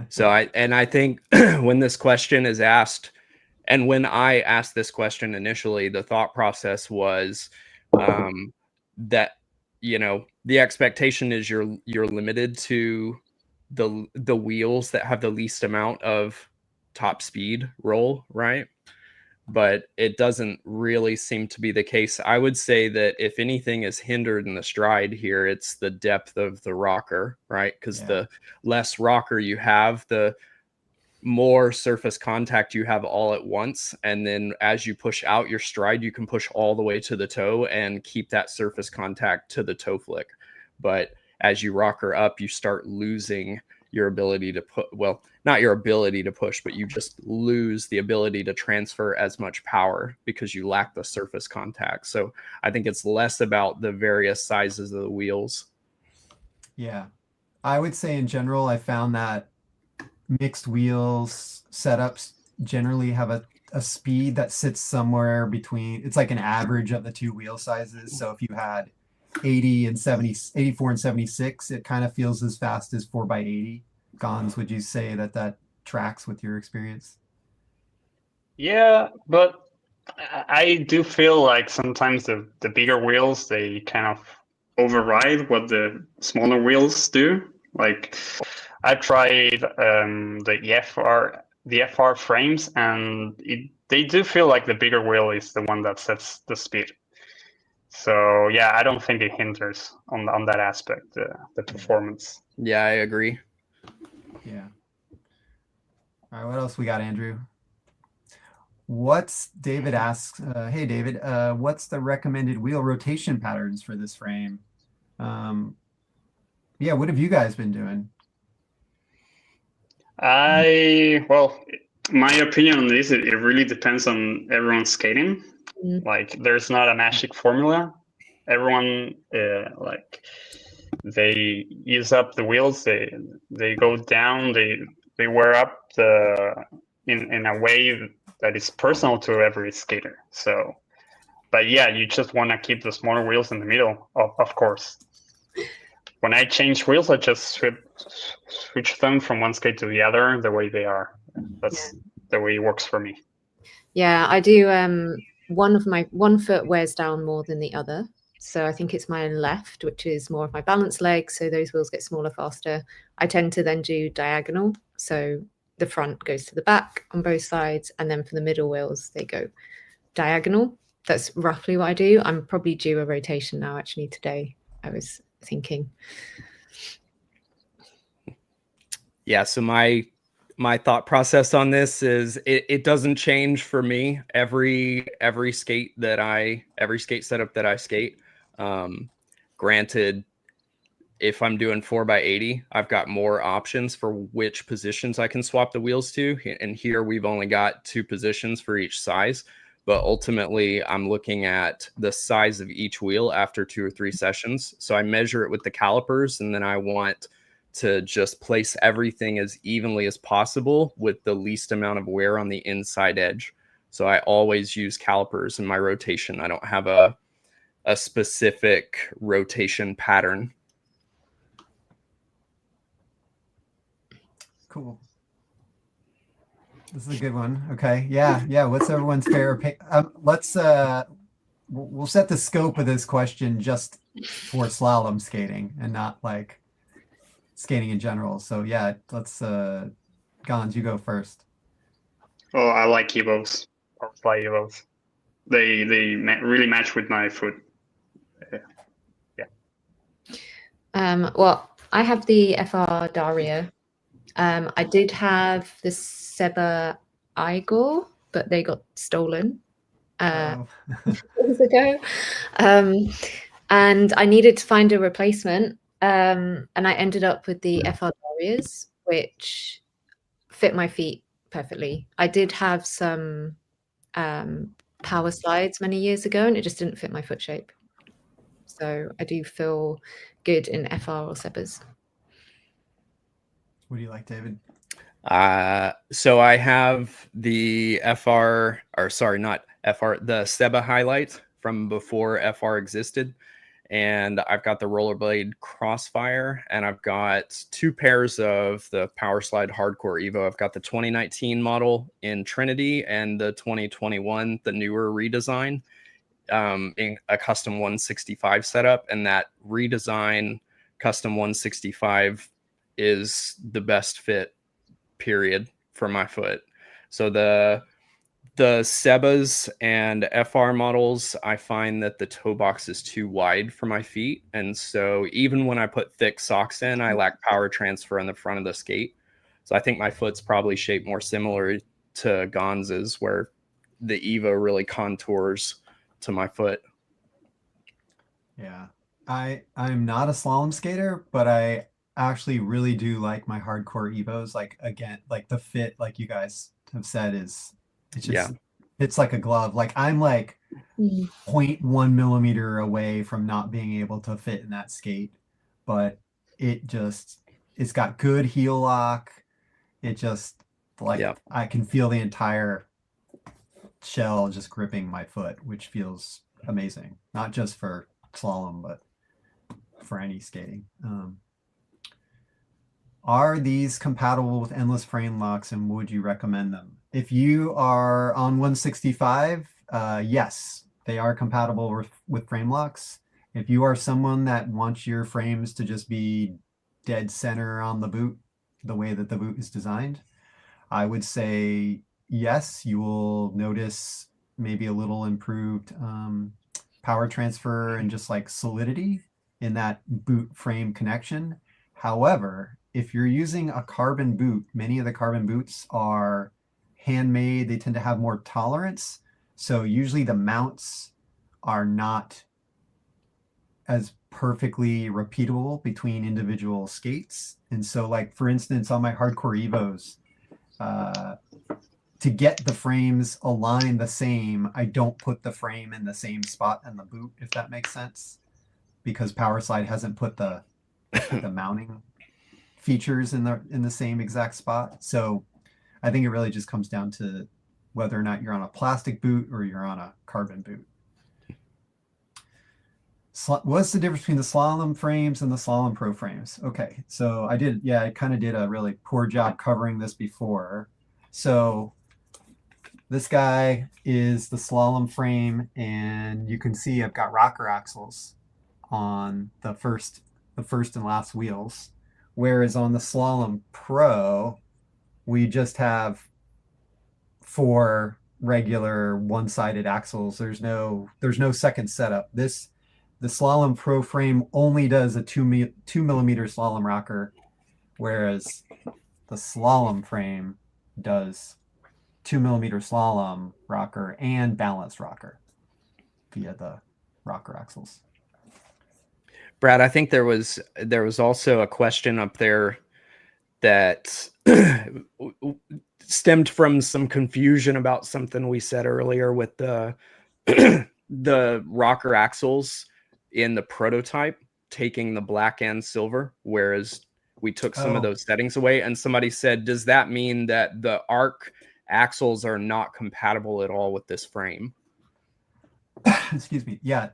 So I think when this question is asked, and when I asked this question initially, the thought process was that, you know, the expectation is you're limited to the wheels that have the least amount of top speed roll, right? But it doesn't really seem to be the case. I would say that if anything is hindered in the stride here, it's the depth of the rocker, right? Because the less rocker you have, the more surface contact you have all at once. And then as you push out your stride, you can push all the way to the toe and keep that surface contact to the toe flick. But as you rocker up, you start losing your ability to put, well, not your ability to push, but you just lose the ability to transfer as much power because you lack the surface contact. So I think it's less about the various sizes of the wheels. Yeah. I would say in general, I found that mixed wheels setups generally have a speed that sits somewhere between, it's like an average of the 2 wheel sizes. So if you had 80 and 70, 84 and 76, it kind of feels as fast as 4x80. Gons, would you say that tracks with your experience? Yeah, but I do feel like sometimes the bigger wheels, they kind of override what the smaller wheels do. Like I tried the FR frames, and they do feel like the bigger wheel is the one that sets the speed. So yeah, I don't think it hinders on that aspect, the performance. Yeah, I agree. Yeah. All right, what else we got, Andrew? David asks, hey David, what's the recommended wheel rotation patterns for this frame? Yeah, what have you guys been doing? Well, my opinion on this, it really depends on everyone's skating. Like there's not a magic formula. Everyone like they use up the wheels, they go down, they wear up in a way that is personal to every skater. So but yeah, you just want to keep the smaller wheels in the middle, of course. When I change wheels, I just switch them from one skate to the other the way they are. That's the way it works for me. Yeah, I do. One foot wears down more than the other. So I think it's my left, which is more of my balance leg. So those wheels get smaller faster. I tend to then do diagonal. So the front goes to the back on both sides. And then for the middle wheels, they go diagonal. That's roughly what I do. I'm probably due a rotation now, actually, today, I was thinking. Yeah, so my thought process on this is it doesn't change for me every skate setup that I skate. Granted, if I'm doing 4x80, I've got more options for which positions I can swap the wheels to. And here we've only got 2 positions for each size. But ultimately, I'm looking at the size of each wheel after 2 or 3 sessions. So I measure it with the calipers, and then I want to just place everything as evenly as possible with the least amount of wear on the inside edge. So I always use calipers in my rotation. I don't have a specific rotation pattern. Cool. This is a good one. Okay. Yeah. What's everyone's favorite? We'll set the scope of this question just for slalom skating and not like skating in general. So yeah, let's Gons, you go first. Oh, I like Evos. Powerfly Evos. They really match with my foot. Well, I have the FR Daria. I did have the Seba Igor, but they got stolen Oh. years ago. And I needed to find a replacement. And I ended up with the FR Darias, which fit my feet perfectly. I did have some power slides many years ago, and it just didn't fit my foot shape. So I do feel good in FR or Sebas. What do you like, David? So I have the FR, or sorry, not FR, the Seba highlight from before FR existed. And I've got the Rollerblade Crossfire, and I've got two pairs of the Powerslide Hardcore Evo. I've got the 2019 model in Trinity and the 2021, the newer redesign, in a custom 165 setup. And that redesign custom 165 is the best fit, period, for my foot. So the Sebas and FR models, I find that the toe box is too wide for my feet. And so even when I put thick socks in, I lack power transfer in the front of the skate. So I think my foot's probably shaped more similar to Gonz's, where the Evo really contours to my foot. Yeah. I'm not a slalom skater, but I actually really do like my hardcore Evos. Like again, like the fit, like you guys have said, it's just it's like a glove. Like I'm like 0.1 millimeter away from not being able to fit in that skate, but it's got good heel lock. It just like I can feel the entire shell just gripping my foot, which feels amazing. Not just for slalom, but for any skating. Are these compatible with endless frame locks, and would you recommend them? If you are on 165, yes, they are compatible with frame locks. If you are someone that wants your frames to just be dead center on the boot, the way that the boot is designed, I would say yes, you will notice maybe a little improved power transfer and just like solidity in that boot frame connection. However, if you're using a carbon boot, many of the carbon boots are handmade. They tend to have more tolerance. So usually the mounts are not as perfectly repeatable between individual skates. And so like, for instance, on my hardcore Evos, to get the frames aligned the same, I don't put the frame in the same spot in the boot, if that makes sense, because Powerslide hasn't put the mounting features in the same exact spot. So I think it really just comes down to whether or not you're on a plastic boot or you're on a carbon boot. What's the difference between the Slalom frames and the Slalom Pro frames? Okay, so I kind of did a really poor job covering this before. So this guy is the Slalom frame, and you can see I've got rocker axles on the first and last wheels, whereas on the Slalom Pro, we just have 4 regular one-sided axles. There's no second setup. The Slalom Pro frame only does a 2 millimeter slalom rocker, whereas the Slalom frame does 2 millimeter slalom rocker and balanced rocker via the rocker axles. Brad, I think there was also a question up there that stemmed from some confusion about something we said earlier with the the rocker axles in the prototype taking the black and silver, whereas we took some of those settings away. And somebody said, does that mean that the arc axles are not compatible at all with this frame? Excuse me. Yeah.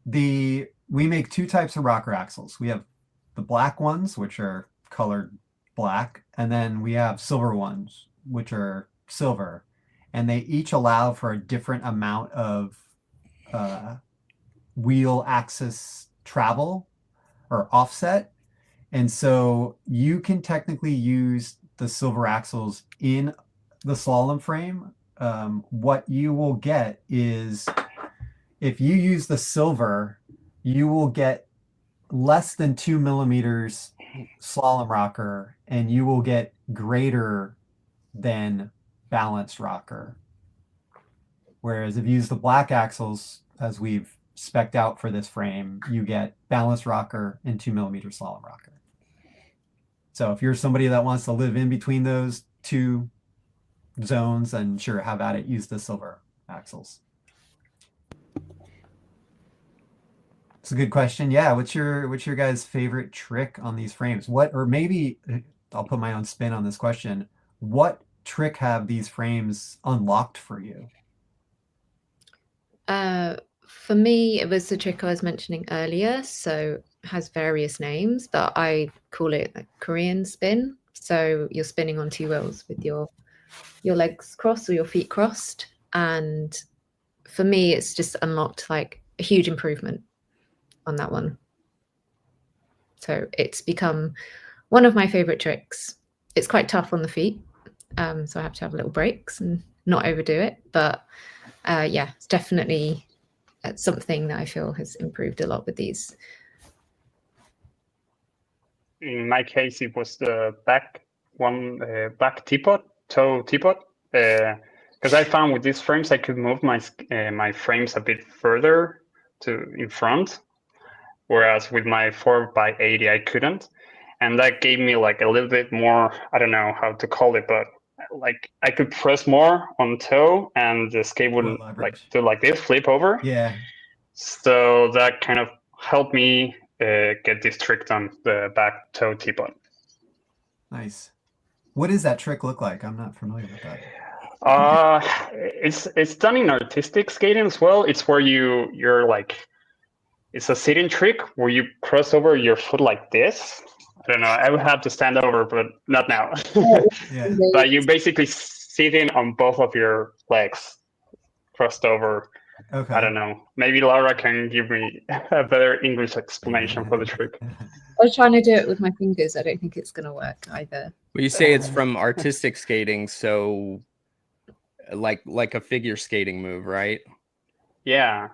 We make 2 types of rocker axles. We have the black ones, which are colored black, and then we have silver ones, which are silver. And they each allow for a different amount of wheel axis travel or offset. And so you can technically use the silver axles in the slalom frame, what you will get is, if you use the silver, you will get less than 2 millimeters slalom rocker, and you will get greater than balanced rocker. Whereas if you use the black axles, as we've spec'd out for this frame, you get balanced rocker and 2 millimeter slalom rocker. So if you're somebody that wants to live in between those two zones, then sure, have at it, use the silver axles. It's a good question. Yeah, what's your guys' favorite trick on these frames? What, or maybe I'll put my own spin on this question. What trick have these frames unlocked for you? For me, it was the trick I was mentioning earlier. So it has various names, but I call it a Korean spin. So you're spinning on two wheels with your legs crossed or your feet crossed. And for me, it's just unlocked like a huge improvement on that one. So it's become one of my favorite tricks. It's quite tough on the feet. So I have to have little breaks and not overdo it. But yeah, it's definitely something that I feel has improved a lot with these. In my case, it was the back teapot, toe teapot, because I found with these frames I could move my frames a bit further to in front, whereas with my 4x80 I couldn't, and that gave me like a little bit more, I don't know how to call it, but like I could press more on toe and the skate wouldn't like do like this, flip over. Yeah. So that kind of helped me get this trick done, the back toe teapot. Nice. What does that trick look like? I'm not familiar with that. It's done in artistic skating as well. It's where you're like, it's a sitting trick where you cross over your foot like this. I don't know. I would have to stand over, but not now. Yeah. But you basically sitting on both of your legs, crossed over. Okay. I don't know. Maybe Laura can give me a better English explanation for the trick. I was trying to do it with my fingers. I don't think it's going to work either. Well, you say it's from artistic skating, so like a figure skating move, right? Yeah.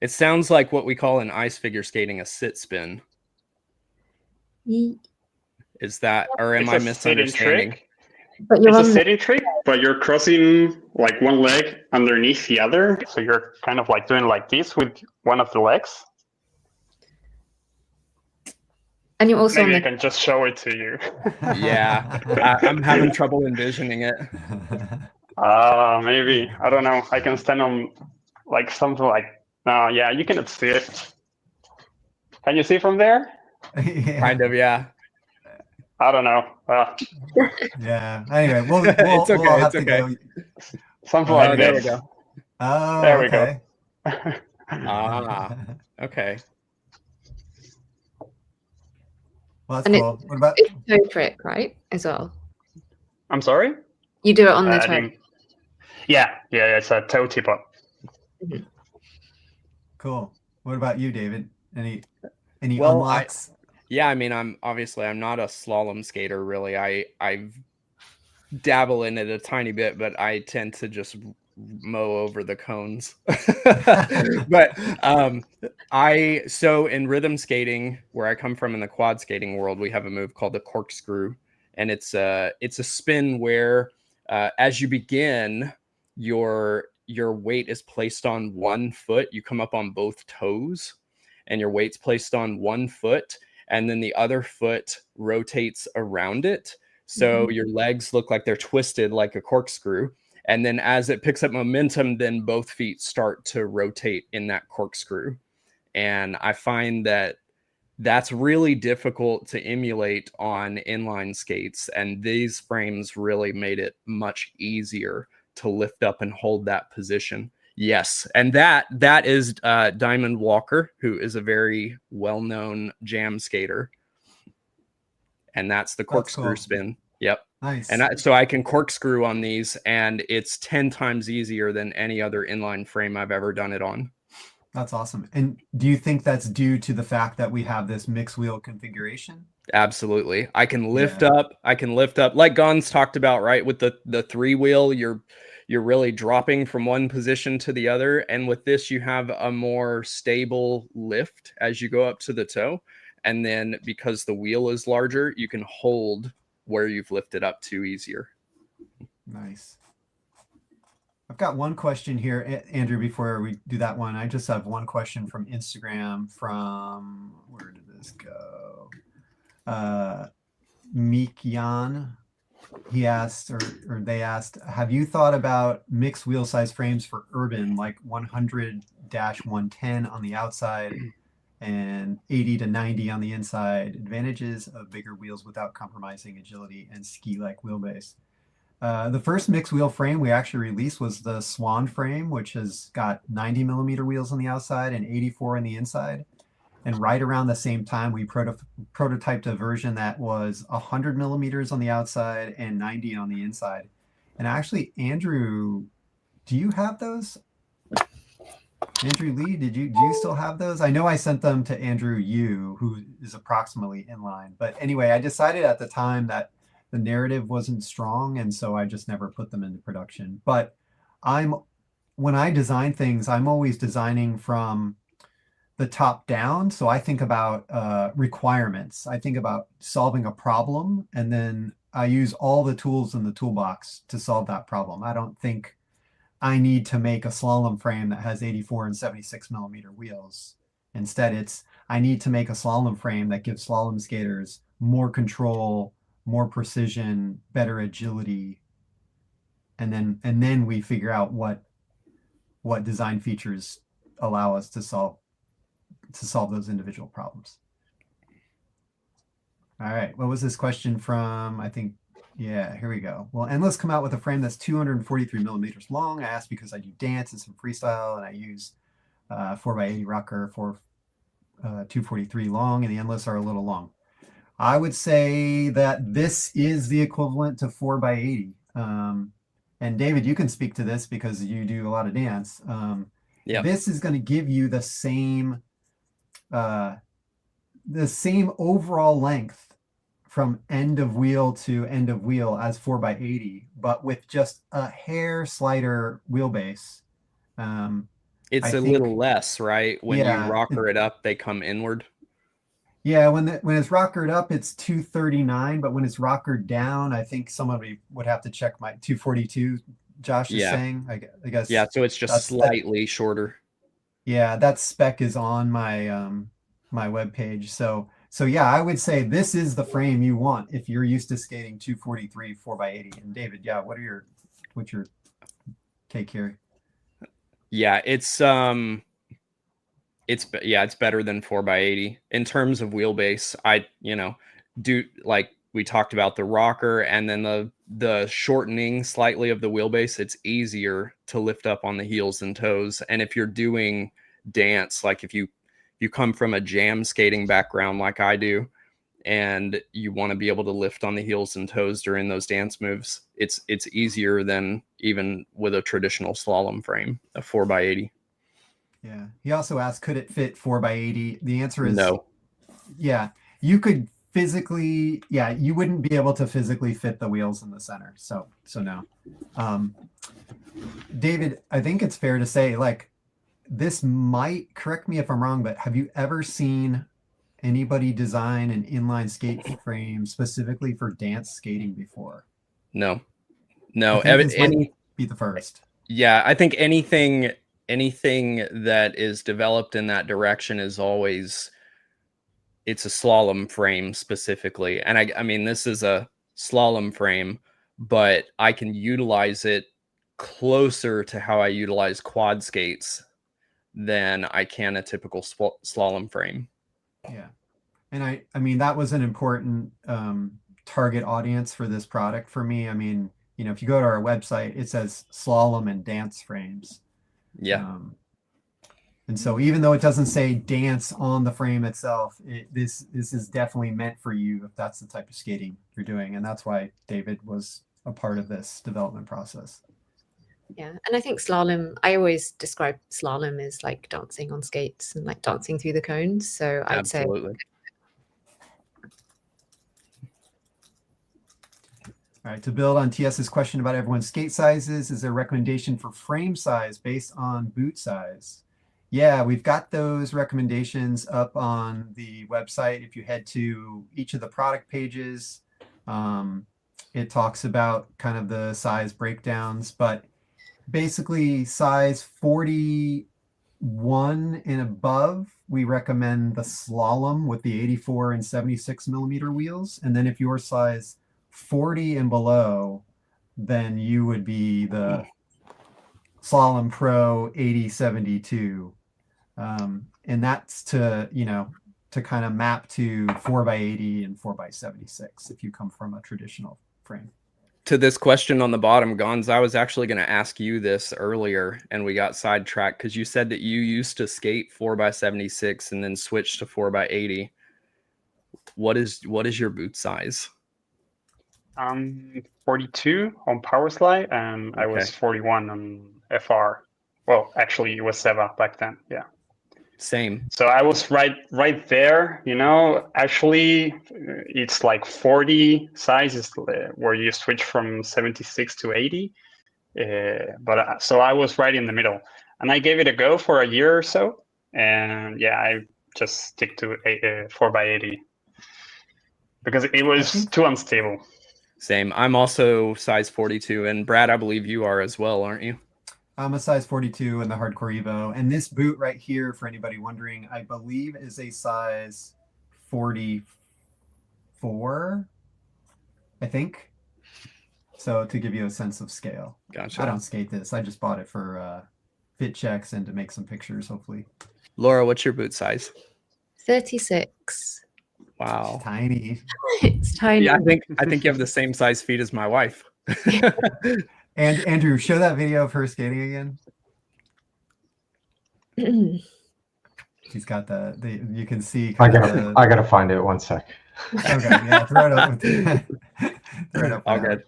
It sounds like what we call in ice figure skating a sit spin. Is that, or am I misunderstanding? But it's a sitting trick, but you're crossing like one leg underneath the other. So you're kind of like doing like this with one of the legs. And you also maybe I can just show it to you. Yeah, I'm having trouble envisioning it. Maybe, I don't know. I can stand on like something like, no, yeah, you cannot see it. Can you see from there? Yeah. Kind of, yeah. I don't know. Yeah. Anyway, we'll it's okay. we'll have It's to okay. go. Something like there this. we go. Oh, there we okay. go. Okay. Well, that's and cool. What about it's a toe trick, right? As well. I'm sorry? You do it on the toe. Yeah, it's a toe teapot. Mm-hmm. Cool. What about you, David? Any Well, unlocks? Yeah, I mean, I'm not a slalom skater, really. I dabble in it a tiny bit, but I tend to just mow over the cones. But so in rhythm skating, where I come from in the quad skating world, we have a move called the corkscrew, and it's a spin where as you begin, your weight is placed on one foot. You come up on both toes, and your weight's placed on one foot, and then the other foot rotates around it. So your legs look like they're twisted like a corkscrew. And then as it picks up momentum, then both feet start to rotate in that corkscrew. And I find that that's really difficult to emulate on inline skates. And these frames really made it much easier to lift up and hold that position. Yes, and that is Diamond Walker, who is a very well-known jam skater, and that's the corkscrew spin. Yep. Nice. And so I can corkscrew on these, and it's 10 times easier than any other inline frame I've ever done it on. That's awesome. And do you think that's due to the fact that we have this mixed wheel configuration? Absolutely. I can lift up. I can lift up like Gons talked about, right? With the three wheel, you're really dropping from one position to the other. And with this, you have a more stable lift as you go up to the toe. And then because the wheel is larger, you can hold where you've lifted up to easier. Nice. I've got one question here, Andrew, before we do that one. I just have one question from Instagram from, where did this go? Meek Yan. He asked, or they asked, have you thought about mixed wheel size frames for urban, like 100-110 on the outside and 80 to 90 on the inside? Advantages of bigger wheels without compromising agility and ski-like wheelbase. The first mixed wheel frame we actually released was the Swan frame, which has got 90 millimeter wheels on the outside and 84 on the inside. And right around the same time, we prototyped a version that was 100 millimeters on the outside and 90 on the inside. And actually, Andrew, do you have those? Andrew Lee, do you still have those? I know I sent them to Andrew Yu, who is approximately in line. But anyway, I decided at the time that the narrative wasn't strong, and so I just never put them into production. But when I design things, I'm always designing from the top down. So I think about requirements. I think about solving a problem, and then I use all the tools in the toolbox to solve that problem. I don't think I need to make a slalom frame that has 84 and 76 millimeter wheels. Instead, I need to make a slalom frame that gives slalom skaters more control, more precision, better agility, and then we figure out what design features allow us to solve those individual problems. All right, what was this question from? I think, yeah, here we go. Will Endless come out with a frame that's 243 millimeters long? I asked because I do dance and some freestyle, and I use 4x80 rocker for 243 long, and the Endless are a little long. I would say that this is the equivalent to 4x80. And David, you can speak to this because you do a lot of dance. This is going to give you the same overall length from end of wheel to end of wheel as 4x80, but with just a hair slighter wheelbase. It's a little less, right? When you rocker it up, they come inward. Yeah, when it's rockered up, it's 239, but when it's rockered down, I think somebody would have to check my 242. Josh is saying, I guess. Yeah, so it's just slightly shorter. Yeah, that spec is on my my webpage. So yeah, I would say this is the frame you want if you're used to skating 243 4x80. And David, yeah, what's your take here? Yeah, it's better than 4x80 in terms of wheelbase. I do, like we talked about, the rocker and then the shortening slightly of the wheelbase. It's easier to lift up on the heels and toes. And if you're doing dance, like if you come from a jam skating background like I do, and you want to be able to lift on the heels and toes during those dance moves, it's easier than even with a traditional slalom frame, a 4x80. Yeah. He also asked, could it fit 4x80? The answer is no. Yeah, you could physically, you wouldn't be able to physically fit the wheels in the center. So no. David, I think it's fair to say, like, this might, correct me if I'm wrong, but have you ever seen anybody design an inline skate frame specifically for dance skating before? No. This might be the first. Yeah, I think anything that is developed in that direction is always, it's a slalom frame specifically. And I mean, this is a slalom frame, but I can utilize it closer to how I utilize quad skates than I can a typical slalom frame. Yeah. And I mean, that was an important target audience for this product for me. I mean, if you go to our website, it says slalom and dance frames. Yeah. And so even though it doesn't say dance on the frame itself, this is definitely meant for you if that's the type of skating you're doing. And that's why David was a part of this development process. Yeah, and I think slalom, I always describe slalom as like dancing on skates and like dancing through the cones. So I'd say All right, to build on TS's question about everyone's skate sizes, is there a recommendation for frame size based on boot size? Yeah, we've got those recommendations up on the website. If you head to each of the product pages, it talks about kind of the size breakdowns, but basically size 41 and above, we recommend the Slalom with the 84 and 76 millimeter wheels. And then if you're size 40 and below, then you would be the Slalom Pro 8072. And that's to, to kind of map to 4x80 and 4x76 if you come from a traditional frame. To this question on the bottom, Gons, I was actually going to ask you this earlier, and we got sidetracked because you said that you used to skate 4x76 and then switched to 4x80. What is your boot size? 42 on power slide, and I was 41 on FR. Well, actually, it was Seva back then. Yeah. Same. So I was right there. Actually, it's like 40 sizes where you switch from 76 to 80. So I was right in the middle, and I gave it a go for a year or so. And yeah, I just stick to 4x80 because it was too unstable. Same. I'm also size 42, and Brad, I believe you are as well, aren't you? I'm a size 42 in the Hardcore Evo, and this boot right here, for anybody wondering, I believe is a size 44, I think. So to give you a sense of scale. Gotcha. I don't skate this. I just bought it for fit checks and to make some pictures, hopefully. Laura, what's your boot size? 36. Wow. Tiny. It's tiny. Yeah, I think you have the same size feet as my wife. And Andrew, show that video of her skating again. She's got the you can see. I gotta find it. One sec. Okay, yeah, throw it up. Throw it up. All good.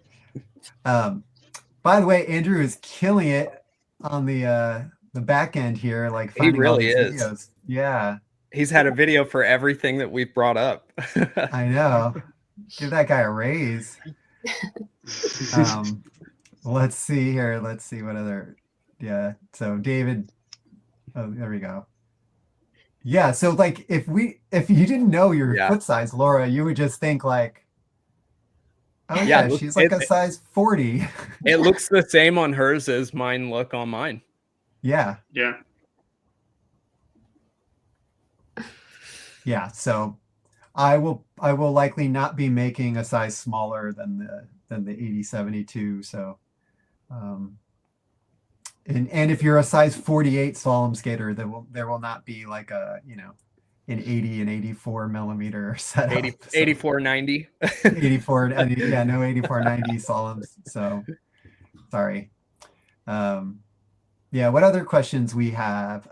By the way, Andrew is killing it on the back end here. Like he really is. Videos. Yeah. He's had a video for everything that we've brought up. I know. Give that guy a raise. Let's see here. Let's see what other. Yeah. So David. Oh, there we go. Yeah. So like, if you didn't know your foot size, Laura, you would just think like, oh yeah, she's like a size 40. It looks the same on hers as mine look on mine. Yeah. Yeah. Yeah. So I will likely not be making a size smaller than the 8072. So and if you're a size 48 slalom skater, there will not be like a an 80 and 84 millimeter setup. 8490. 84, yeah, no 8490 slaloms. So sorry. Yeah, what other questions we have?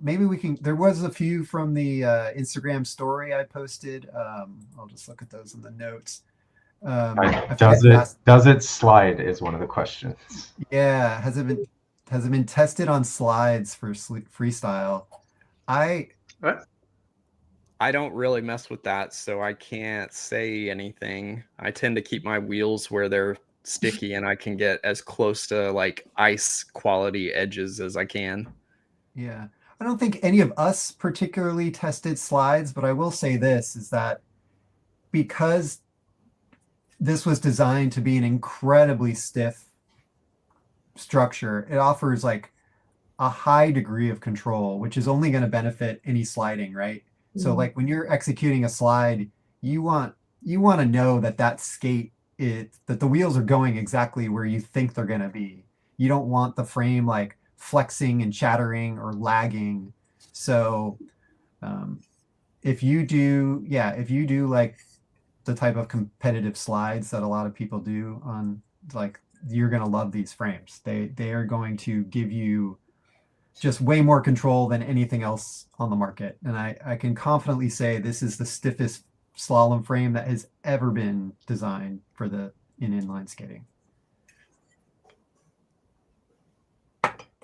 Maybe we can, there was a few from the Instagram story I posted. I'll just look at those in the notes. Does it slide is one of the questions. Yeah, has it been tested on slides for freestyle? What? I don't really mess with that, so I can't say anything. I tend to keep my wheels where they're sticky and I can get as close to like ice quality edges as I can. Yeah, I don't think any of us particularly tested slides, but I will say this is that because this was designed to be an incredibly stiff structure, it offers like a high degree of control, which is only going to benefit any sliding, right? So like when you're executing a slide, you want to know that skate that the wheels are going exactly where you think they're going to be. You don't want the frame like flexing and chattering or lagging. So if you do like the type of competitive slides that a lot of people do on, like, you're going to love these frames. They are going to give you just way more control than anything else on the market. And I can confidently say this is the stiffest slalom frame that has ever been designed for in inline skating.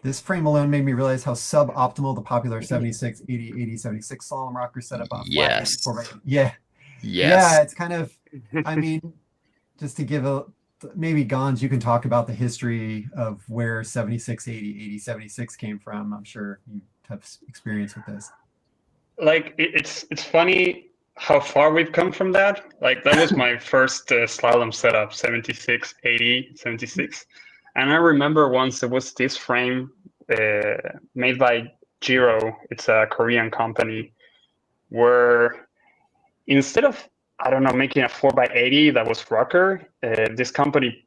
This frame alone made me realize how suboptimal the popular 76, 80, 80, 76 slalom rocker setup on yes. Yeah. Yes. Yeah, it's kind of, I mean, just to give maybe Gons, you can talk about the history of where 7680, 8076 came from. I'm sure you have experience with this. Like it's funny how far we've come from that. Like that was my first slalom setup, 76, 80, 76. And I remember once there was this frame made by Giro. It's a Korean company where instead of, I don't know, making a 4x80 that was rocker, this company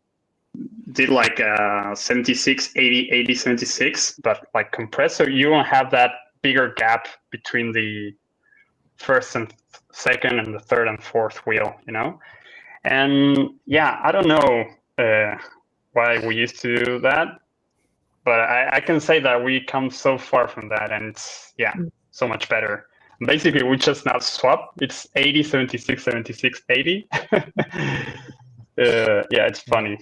did like a 76, 80, 80, 76, but like compressed, so you don't have that bigger gap between the first and second and the third and fourth wheel, you know? And yeah, I don't know why we used to do that, but I can say that we come so far from that, and it's, yeah, so much better. Basically, we just now swap. It's 80, 76, 76, 80. Yeah, it's funny.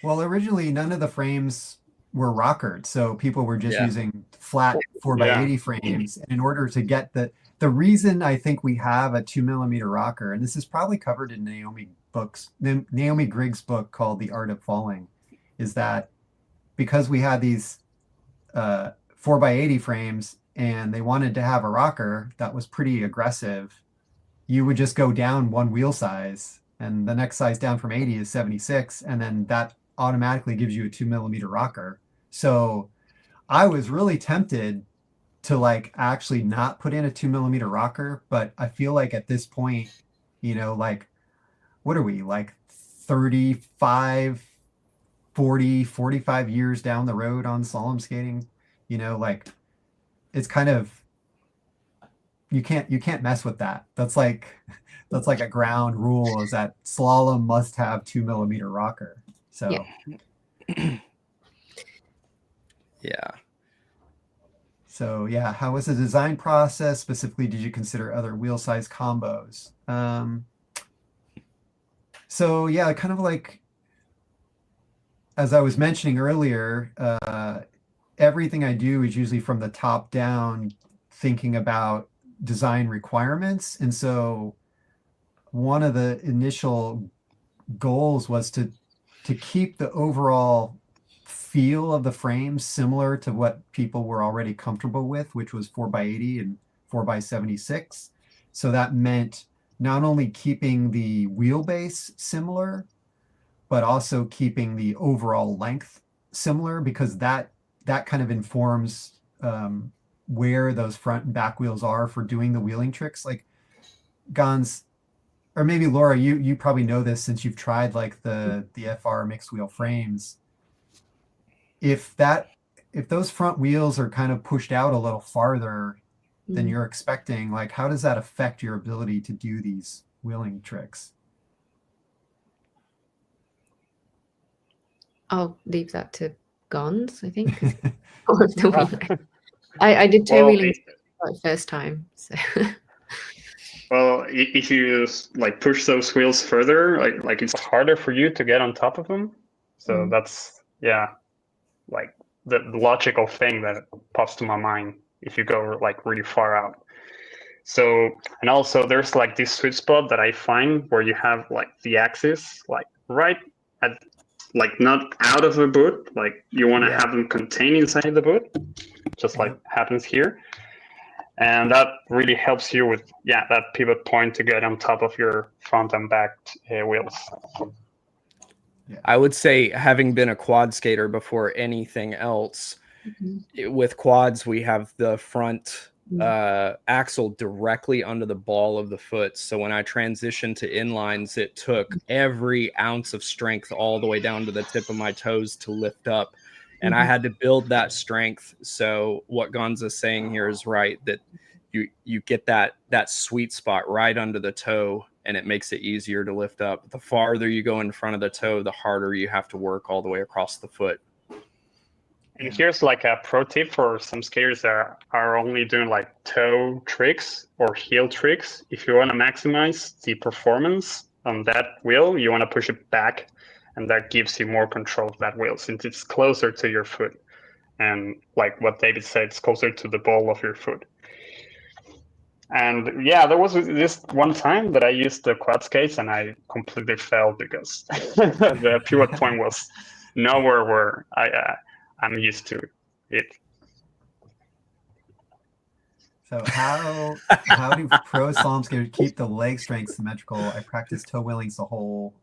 Well, originally, none of the frames were rockered, so people were just using flat 4x80 frames. And in order to get the reason I think we have a 2mm rocker, and this is probably covered in Naomi Grigg's book called The Art of Falling, is that because we had these 4x80 frames and they wanted to have a rocker that was pretty aggressive, you would just go down one wheel size, and the next size down from 80 is 76, and then that automatically gives you a 2mm rocker. So I was really tempted to like actually not put in a 2mm rocker, but I feel like at this point, you know, like what are we, like 35, 40, 45 years down the road on slalom skating, you know, like it's kind of, you can't mess with that. That's like a ground rule, is that slalom must have 2mm rocker. So yeah. So yeah, how was the design process? Specifically, did you consider other wheel size combos? So yeah, kind of like, as I was mentioning earlier, everything I do is usually from the top down, thinking about design requirements. And so one of the initial goals was to keep the overall feel of the frame similar to what people were already comfortable with, which was 4x80 and 4x76. So that meant not only keeping the wheelbase similar, but also keeping the overall length similar, because that kind of informs where those front and back wheels are for doing the wheeling tricks. Like Gons, or maybe Laura, you probably know this since you've tried like the FR mixed wheel frames. If those front wheels are kind of pushed out a little farther than you're expecting, like how does that affect your ability to do these wheeling tricks? I'll leave that to Gons, I think. I did toe wheeling for the first time, so. Well, if you like push those wheels further, like it's harder for you to get on top of them. So that's, yeah, like the logical thing that pops to my mind if you go like really far out. So, and also there's like this sweet spot that I find where you have like the axis like right at, like not out of the boot, like you want to have them contained inside the boot, just like happens here. And that really helps you with, that pivot point to get on top of your front and back wheels. I would say, having been a quad skater before anything else, with quads, we have the front axle directly under the ball of the foot. So when I transitioned to inlines, it took every ounce of strength all the way down to the tip of my toes to lift up. And I had to build that strength. So what Gonza's saying here is right, that you get that sweet spot right under the toe, and it makes it easier to lift up. The farther you go in front of the toe, the harder you have to work all the way across the foot. And here's like a pro tip for some skaters that are only doing like toe tricks or heel tricks. If you want to maximize the performance on that wheel, you want to push it back, and that gives you more control of that wheel since it's closer to your foot. And like what David said, it's closer to the ball of your foot. And yeah, there was this one time that I used the quad skates and I completely failed because the pivot point was nowhere where I'm used to it. So how do pro slalom skaters keep the leg strength symmetrical? I practiced toe wheelings the whole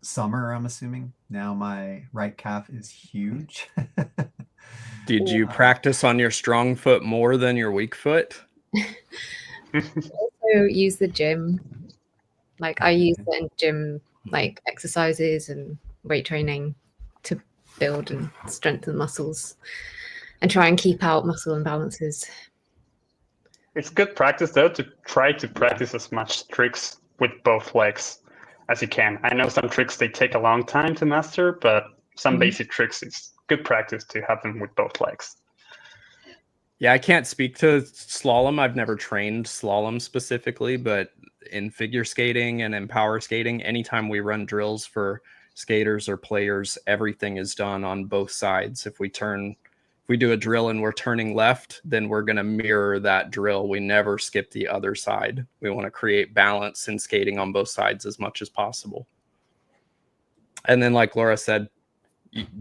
summer, I'm assuming. Now my right calf is huge. Did you practice on your strong foot more than your weak foot? Also use the gym. Like I use it in gym, like exercises and weight training to build and strengthen muscles and try and keep out muscle imbalances. It's good practice though to try to practice as much tricks with both legs as you can. I know some tricks they take a long time to master, but some basic tricks it's good practice to have them with both legs. Yeah, I can't speak to slalom. I've never trained slalom specifically, but in figure skating and in power skating, anytime we run drills for skaters or players, everything is done on both sides. If we do a drill and we're turning left, then we're going to mirror that drill. We never skip the other side. We want to create balance in skating on both sides as much as possible. And then, like Laura said,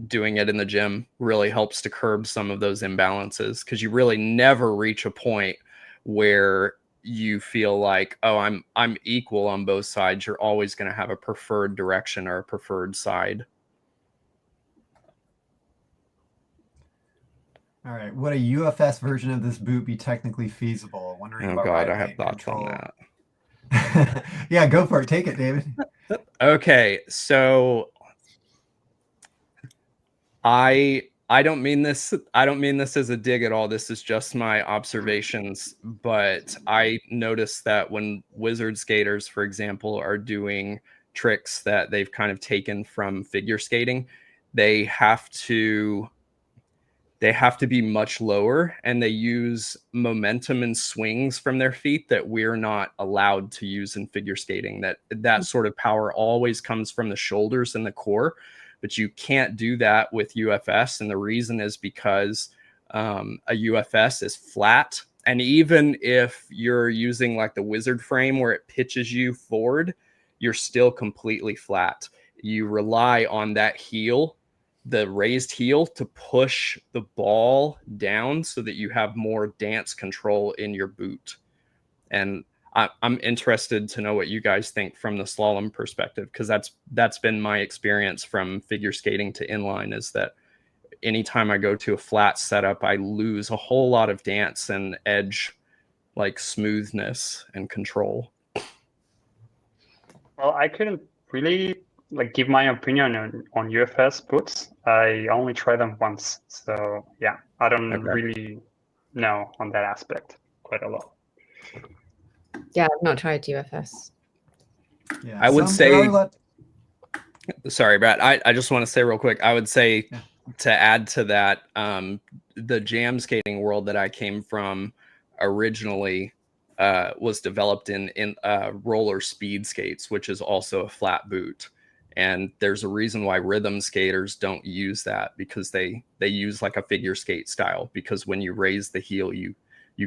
doing it in the gym really helps to curb some of those imbalances, because you really never reach a point where you feel like, oh, I'm equal on both sides. You're always going to have a preferred direction or a preferred side. All right, would a UFS version of this boot be technically feasible? Wondering Oh about God, ride I have weight thoughts control. on that. Yeah, go for it. Take it, David. Okay, so I don't mean this as a dig at all. This is just my observations, but I noticed that when wizard skaters, for example, are doing tricks that they've kind of taken from figure skating, they have to be much lower, and they use momentum and swings from their feet that we're not allowed to use in figure skating. That sort of power always comes from the shoulders and the core, but you can't do that with UFS. And the reason is because a UFS is flat. And even if you're using like the wizard frame where it pitches you forward, you're still completely flat. You rely on that heel, the raised heel, to push the ball down so that you have more dance control in your boot. And I'm interested to know what you guys think from the slalom perspective, because that's been my experience from figure skating to inline, is that anytime I go to a flat setup, I lose a whole lot of dance and edge, like smoothness and control. Well, I couldn't really give my opinion on UFS boots. I only tried them once, so yeah, I don't really know on that aspect quite a lot. Yeah, I've not tried UFS. Yeah, I would say, sorry, Brad, I just want to say real quick, I would say to add to that, the jam skating world that I came from originally was developed in roller speed skates, which is also a flat boot. And there's a reason why rhythm skaters don't use that, because they use like a figure skate style, because when you raise the heel, you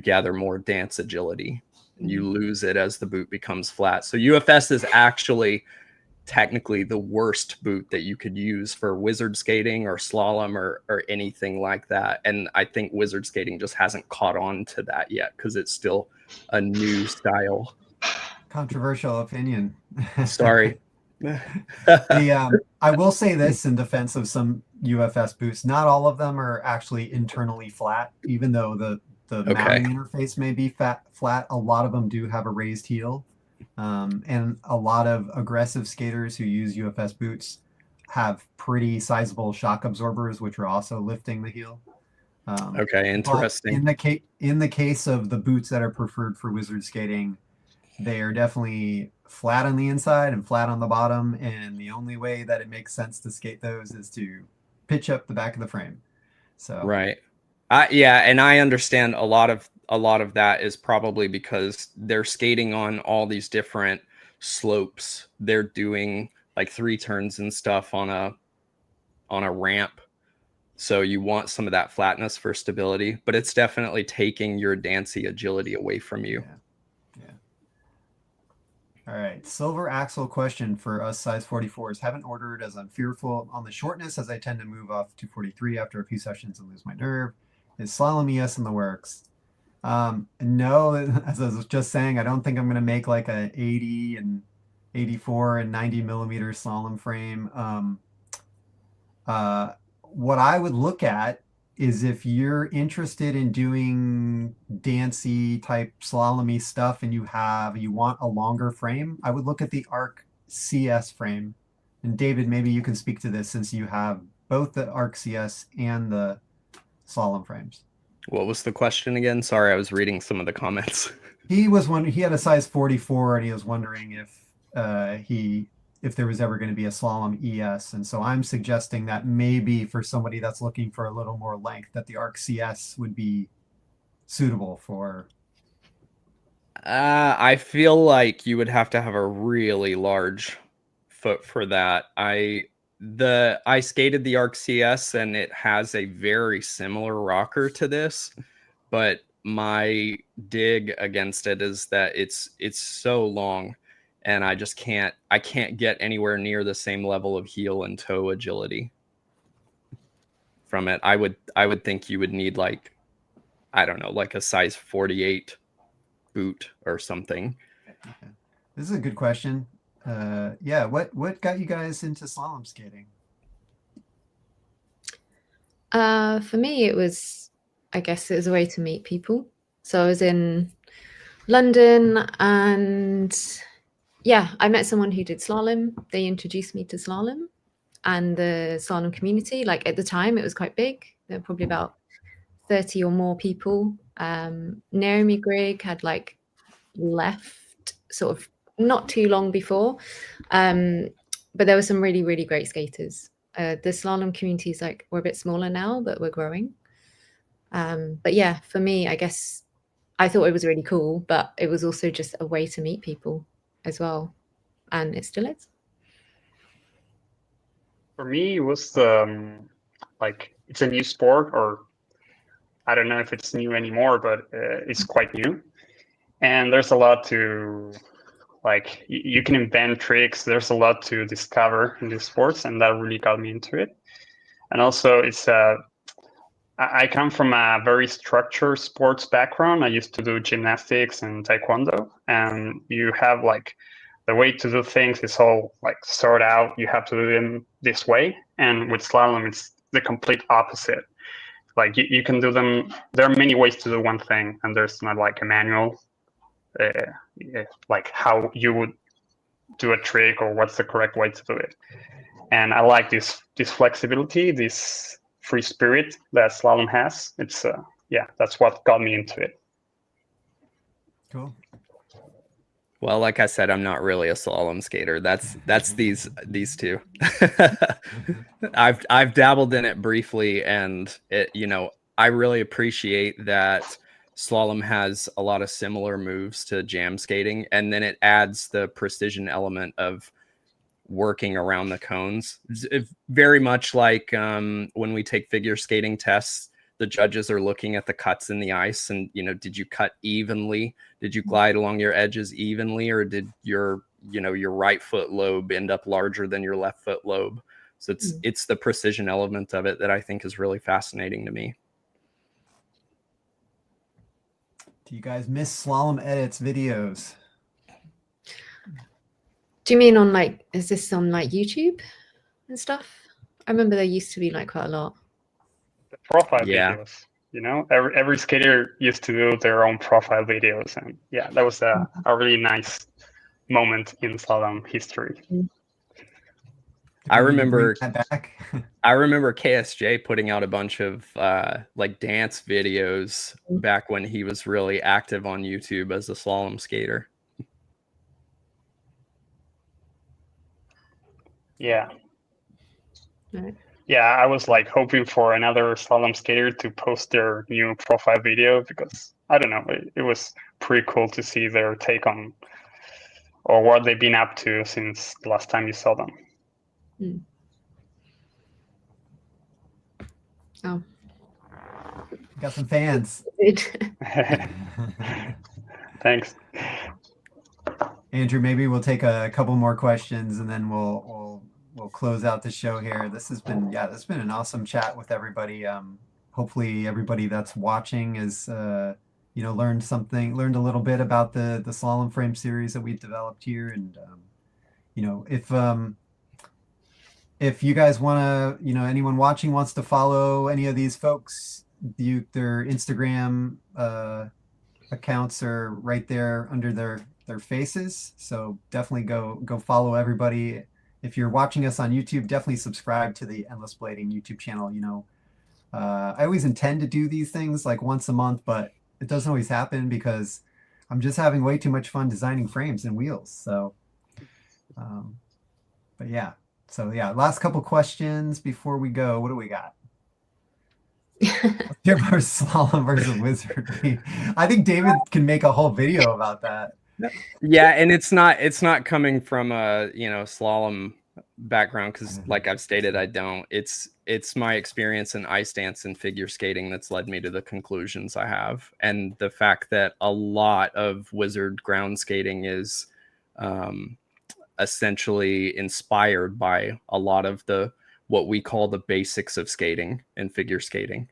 gather more dance agility, and you lose it as the boot becomes flat. So UFS is actually technically the worst boot that you could use for wizard skating or slalom or anything like that. And I think wizard skating just hasn't caught on to that yet, because it's still a new style. Controversial opinion. Sorry. I will say this in defense of some UFS boots. Not all of them are actually internally flat, even though the mounting interface may be flat. A lot of them do have a raised heel. And a lot of aggressive skaters who use UFS boots have pretty sizable shock absorbers, which are also lifting the heel. Interesting. In the case of the boots that are preferred for wizard skating, they are definitely flat on the inside and flat on the bottom. And the only way that it makes sense to skate those is to pitch up the back of the frame. So right. Yeah, and I understand a lot of that is probably because they're skating on all these different slopes. They're doing like 3 turns and stuff on a ramp. So you want some of that flatness for stability, but it's definitely taking your dancey agility away from you. All right, silver axle question for us size 44s. Haven't ordered as I'm fearful on the shortness as I tend to move off 243 after a few sessions and lose my nerve. Is slalom ES in the works? No, as I was just saying, I don't think I'm going to make like a 80 and 84 and 90 millimeter slalom frame. What I would look at is if you're interested in doing dancey type slalomy stuff and you want a longer frame, I would look at the Arc CS frame. And David, maybe you can speak to this since you have both the Arc CS and the slalom frames. What was the question again? Sorry, I was reading some of the comments. He was wondering, he had a size 44 and he was wondering if there was ever going to be a slalom ES. And so I'm suggesting that maybe for somebody that's looking for a little more length, that the Arc CS would be suitable for. I feel like you would have to have a really large foot for that. I skated the Arc CS and it has a very similar rocker to this, but my dig against it is that it's so long and I can't get anywhere near the same level of heel and toe agility from it. I would think you would need like, I don't know, like a size 48 boot or something. Okay. This is a good question. Yeah, what got you guys into slalom skating? For me, I guess it was a way to meet people. So I was in London and yeah, I met someone who did slalom. They introduced me to slalom and the slalom community. Like at the time, it was quite big. There were probably about 30 or more people. Naomi Grigg had like left sort of not too long before. But there were some really, really great skaters. The slalom communities we're a bit smaller now, but we're growing. But yeah, for me, I guess I thought it was really cool, but it was also just a way to meet people as well. And it still is. For me, it was like it's a new sport, or I don't know if it's new anymore, but it's quite new. And there's a lot to, like, you can invent tricks. There's a lot to discover in these sports, and that really got me into it. And also, I come from a very structured sports background. I used to do gymnastics and taekwondo, and you have like the way to do things is all like sorted out. You have to do them this way. And with slalom, it's the complete opposite. Like you can do them. There are many ways to do one thing, and there's not like a manual, like how you would do a trick or what's the correct way to do it. And I like this flexibility, this free spirit that slalom has. It's yeah, that's what got me into it. Cool. Well, like I said, I'm not really a slalom skater. That's these two. I've dabbled in it briefly, and I really appreciate that slalom has a lot of similar moves to jam skating, and then it adds the precision element of working around the cones. It's very much like when we take figure skating tests, the judges are looking at the cuts in the ice and, did you cut evenly? Did you glide along your edges evenly? Or did your right foot lobe end up larger than your left foot lobe? So it's the precision element of it that I think is really fascinating to me. Do you guys miss Slalom Edits videos? Do you mean on is this on YouTube and stuff? I remember there used to be quite a lot. The profile videos, every skater used to do their own profile videos, and yeah, that was a really nice moment in slalom history. I remember back. I remember KSJ putting out a bunch of dance videos back when he was really active on YouTube as a slalom skater. Yeah. Right. Yeah, I was hoping for another slalom skater to post their new profile video because I don't know, it was pretty cool to see their take on or what they've been up to since the last time you saw them. Oh, Got some fans. Thanks. Andrew, maybe we'll take a couple more questions and then we'll close out the show here. This has been an awesome chat with everybody. Hopefully everybody that's watching is learned a little bit about the Slalom Frame series that we've developed here. And if you guys want to, anyone watching wants to follow any of these folks, their Instagram accounts are right there under their faces. So definitely go follow everybody. If you're watching us on YouTube, definitely subscribe to the Endless Blading YouTube channel. I always intend to do these things like once a month, but it doesn't always happen because I'm just having way too much fun designing frames and wheels. So, but yeah. So yeah, last couple questions before we go. What do we got? Slalom versus wizardry. I think David can make a whole video about that. Yeah, and it's not coming from a slalom background because, like I've stated, I don't. It's my experience in ice dance and figure skating that's led me to the conclusions I have, and the fact that a lot of wizard ground skating is essentially inspired by a lot of what we call the basics of skating and figure skating.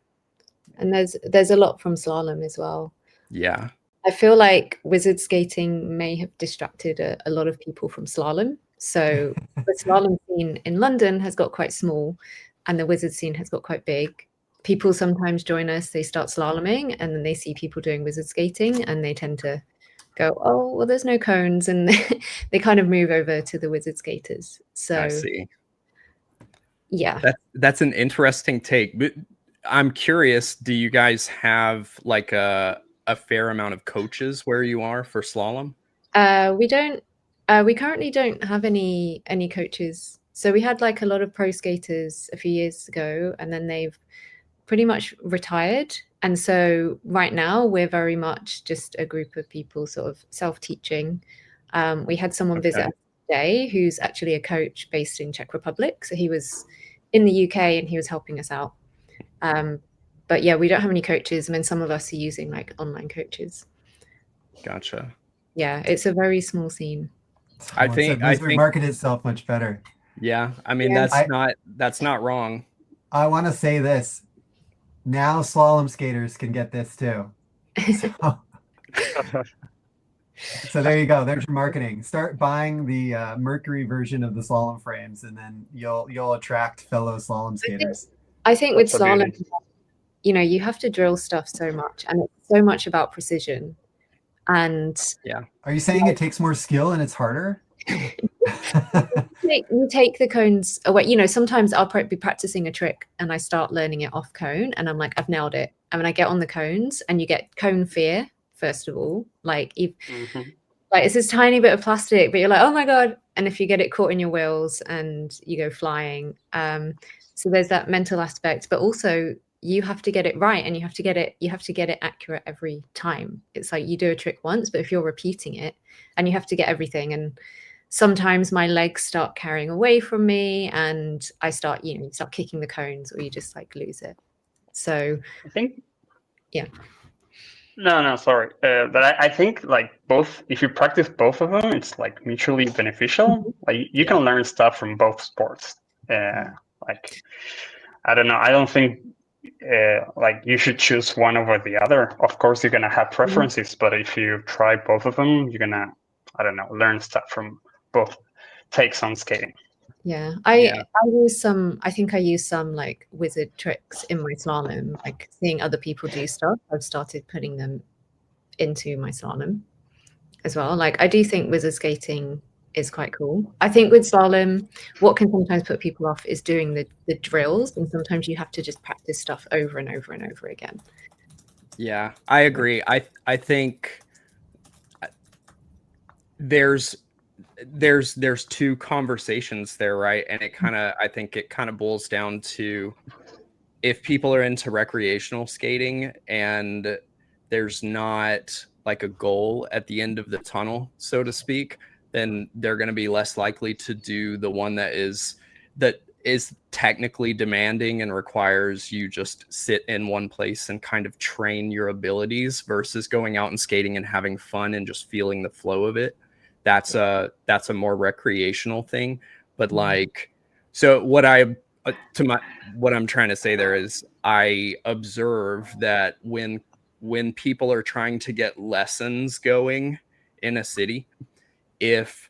And there's a lot from slalom as well. Yeah. I feel like wizard skating may have distracted a lot of people from slalom. So the slalom scene in London has got quite small and the wizard scene has got quite big. People sometimes join us, they start slaloming and then they see people doing wizard skating and they tend to go, oh, well, there's no cones. And they kind of move over to the wizard skaters. So I see. Yeah. That's an interesting take. But I'm curious, do you guys have like a fair amount of coaches where you are for slalom? We don't. We currently don't have any coaches. So we had like a lot of pro skaters a few years ago, and then they've pretty much retired. And so right now we're very much just a group of people sort of self-teaching. We had someone visit us today who's actually a coach based in Czech Republic. So he was in the UK and he was helping us out. But yeah, we don't have any coaches. I mean, some of us are using like online coaches. Gotcha. Yeah, it's a very small scene. I think market itself much better. Yeah, I mean that's not wrong. I want to say this. Now slalom skaters can get this too. So there you go. There's your marketing. Start buying the Mercury version of the slalom frames, and then you'll attract fellow slalom skaters. I think with slalom, you have to drill stuff so much, and it's so much about precision. And yeah, are you saying it takes more skill and it's harder? You take the cones away. Sometimes I'll be practicing a trick and I start learning it off cone, and I'm like, I've nailed it. And when I get on the cones, and you get cone fear, first of all, like it's this tiny bit of plastic, but you're like, oh my god. And if you get it caught in your wheels and you go flying, so there's that mental aspect, but also you have to get it right, and you have to get it accurate every time. It's like you do a trick once, but if you're repeating it, and you have to get everything, and sometimes my legs start carrying away from me and I start, you start kicking the cones, or you just like lose it. So I think, yeah. No, sorry. But I think like both, if you practice both of them, it's like mutually beneficial. Like you can learn stuff from both sports. Like, I don't know. I don't think like you should choose one over the other. Of course, you're going to have preferences, but if you try both of them, you're going to, I don't know, learn stuff from both takes on skating. Yeah, I use some. I think I use some like wizard tricks in my slalom. Like seeing other people do stuff, I've started putting them into my slalom as well. Like I do think wizard skating is quite cool. I think with slalom, what can sometimes put people off is doing the drills, and sometimes you have to just practice stuff over and over and over again. Yeah, I agree. I think there's two conversations there, right? And I think it kind of boils down to, if people are into recreational skating and there's not like a goal at the end of the tunnel, so to speak, then they're going to be less likely to do the one that is technically demanding and requires you just sit in one place and kind of train your abilities, versus going out and skating and having fun and just feeling the flow of it. that's a more recreational thing. But like, so what I'm trying to say there is, I observe that when people are trying to get lessons going in a city, if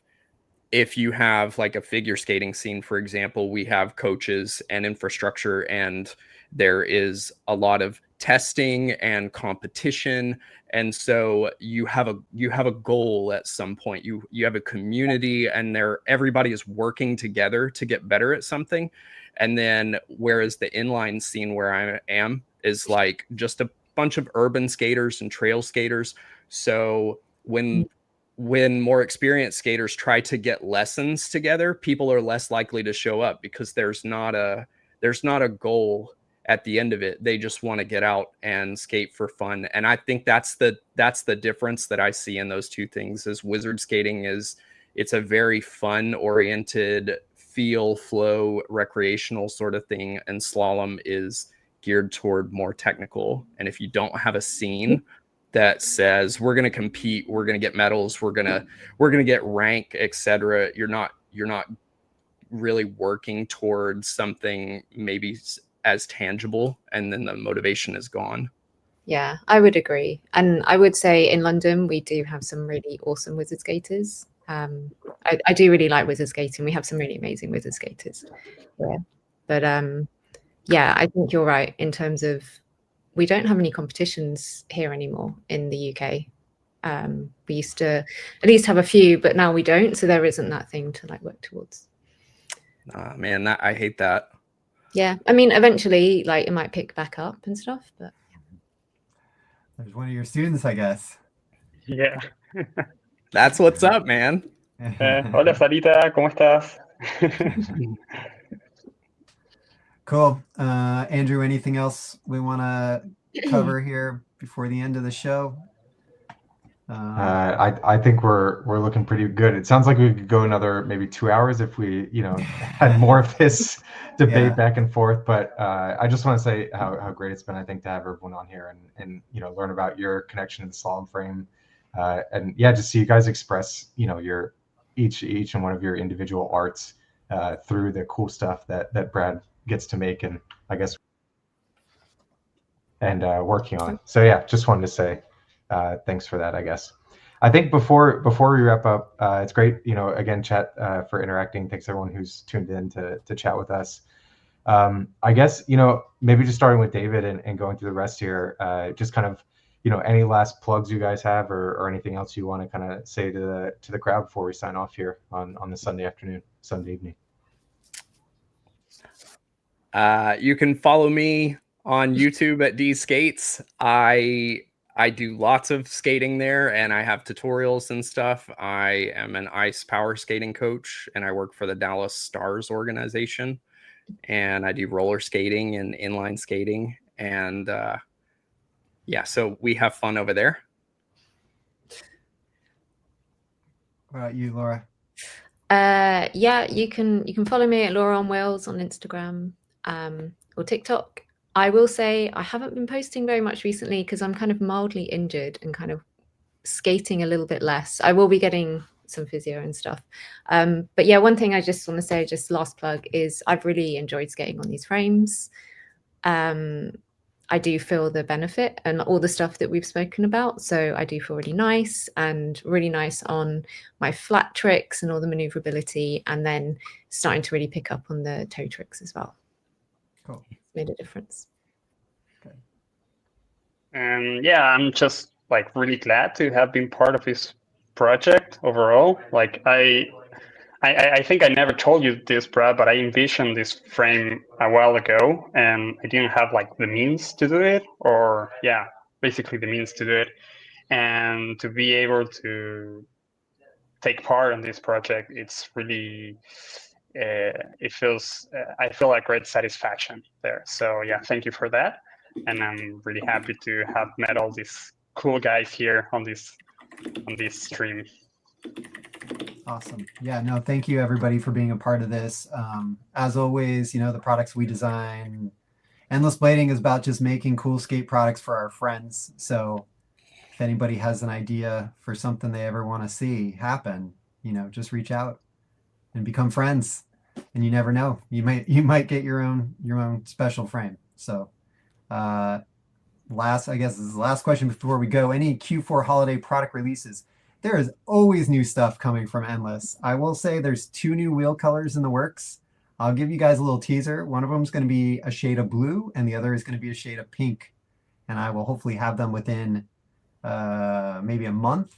you have like a figure skating scene, for example, we have coaches and infrastructure, and there is a lot of testing and competition. And so you have a goal at some point. You have a community, and everybody is working together to get better at something. And then whereas the inline scene where I am is like just a bunch of urban skaters and trail skaters. So when more experienced skaters try to get lessons together, people are less likely to show up because there's not a goal at the end of it. They just want to get out and skate for fun. And I think that's the difference that I see in those two things. Is wizard skating it's a very fun oriented, feel, flow, recreational sort of thing, and slalom is geared toward more technical. And if you don't have a scene that says we're going to compete, we're going to get medals, we're going to get rank, etc., you're not really working towards something maybe as tangible, and then the motivation is gone. Yeah, I would agree. And I would say in London, we do have some really awesome wizard skaters. I do really like wizard skating. We have some really amazing wizard skaters. Yeah. But yeah, I think you're right in terms of we don't have any competitions here anymore in the UK. We used to at least have a few, but now we don't. So there isn't that thing to like work towards. Man, I hate that. Yeah, I mean, eventually, like it might pick back up and stuff, but There's one of your students, I guess. Yeah. That's what's up, man. Hola, Sarita, ¿cómo estás? Cool. Andrew, anything else we want to cover here before the end of the show? I think we're looking pretty good. It sounds like we could go another maybe 2 hours if we had more of this debate back and forth. But I just want to say how great it's been, I think, to have everyone on here and learn about your connection to the Slalom Frame, and just see you guys express your each and one of your individual arts through the cool stuff that Brad gets to make, and I guess and working on. So just wanted to say thanks for that, I guess. I think before we wrap up, it's great, again, chat for interacting. Thanks everyone who's tuned in to chat with us. I guess, maybe just starting with David and going through the rest here, just kind of, any last plugs you guys have or anything else you want to kind of say to the crowd before we sign off here on the Sunday evening. You can follow me on YouTube at D Skates. I do lots of skating there, and I have tutorials and stuff. I am an ice power skating coach, and I work for the Dallas Stars organization, and I do roller skating and inline skating. And so we have fun over there. What about you, Laura? You can follow me at Laura on Wales on Instagram or TikTok. I will say I haven't been posting very much recently because I'm kind of mildly injured and kind of skating a little bit less. I will be getting some physio and stuff. But one thing I just want to say, just last plug, is I've really enjoyed skating on these frames. I do feel the benefit and all the stuff that we've spoken about. So I do feel really nice on my flat tricks and all the maneuverability, and then starting to really pick up on the toe tricks as well. Cool. Made a difference. Okay. I'm just like really glad to have been part of this project overall. Like I think I never told you this, Brad, but I envisioned this frame a while ago, and I didn't have like the means to do it, or basically the means to do it, and to be able to take part in this project, it's really I feel like great satisfaction there. So thank you for that, and I'm really happy to have met all these cool guys here on this stream. Awesome. No, thank you everybody for being a part of this. As always, the products we design, Endless Blading is about just making cool skate products for our friends. So if anybody has an idea for something they ever want to see happen, just reach out and become friends. And you never know, you might get your own special frame. So I guess this is the last question before we go. Any Q4 holiday product releases? There is always new stuff coming from Endless. I will say there's 2 new wheel colors in the works. I'll give you guys a little teaser. One of them is going to be a shade of blue, and the other is going to be a shade of pink. And I will hopefully have them within maybe a month.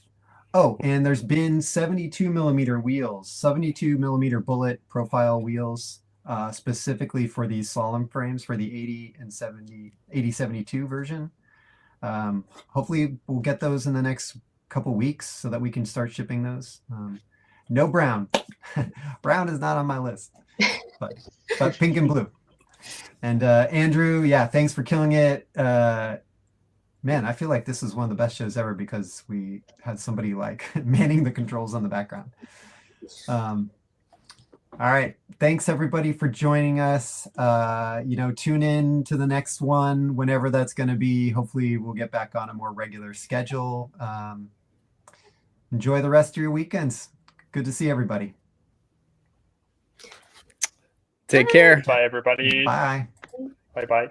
Oh, and there's been 72 millimeter wheels, 72 millimeter bullet profile wheels, specifically for these slalom frames for the 8072 version. Hopefully we'll get those in the next couple weeks so that we can start shipping those. No brown. Brown is not on my list, but pink and blue. And Andrew, yeah, thanks for killing it. Man, I feel like this is one of the best shows ever because we had somebody like manning the controls on the background. All right. Thanks everybody for joining us. Tune in to the next one, whenever that's going to be. Hopefully we'll get back on a more regular schedule. Enjoy the rest of your weekends. Good to see everybody. Take care. Bye, everybody. Bye. Bye-bye.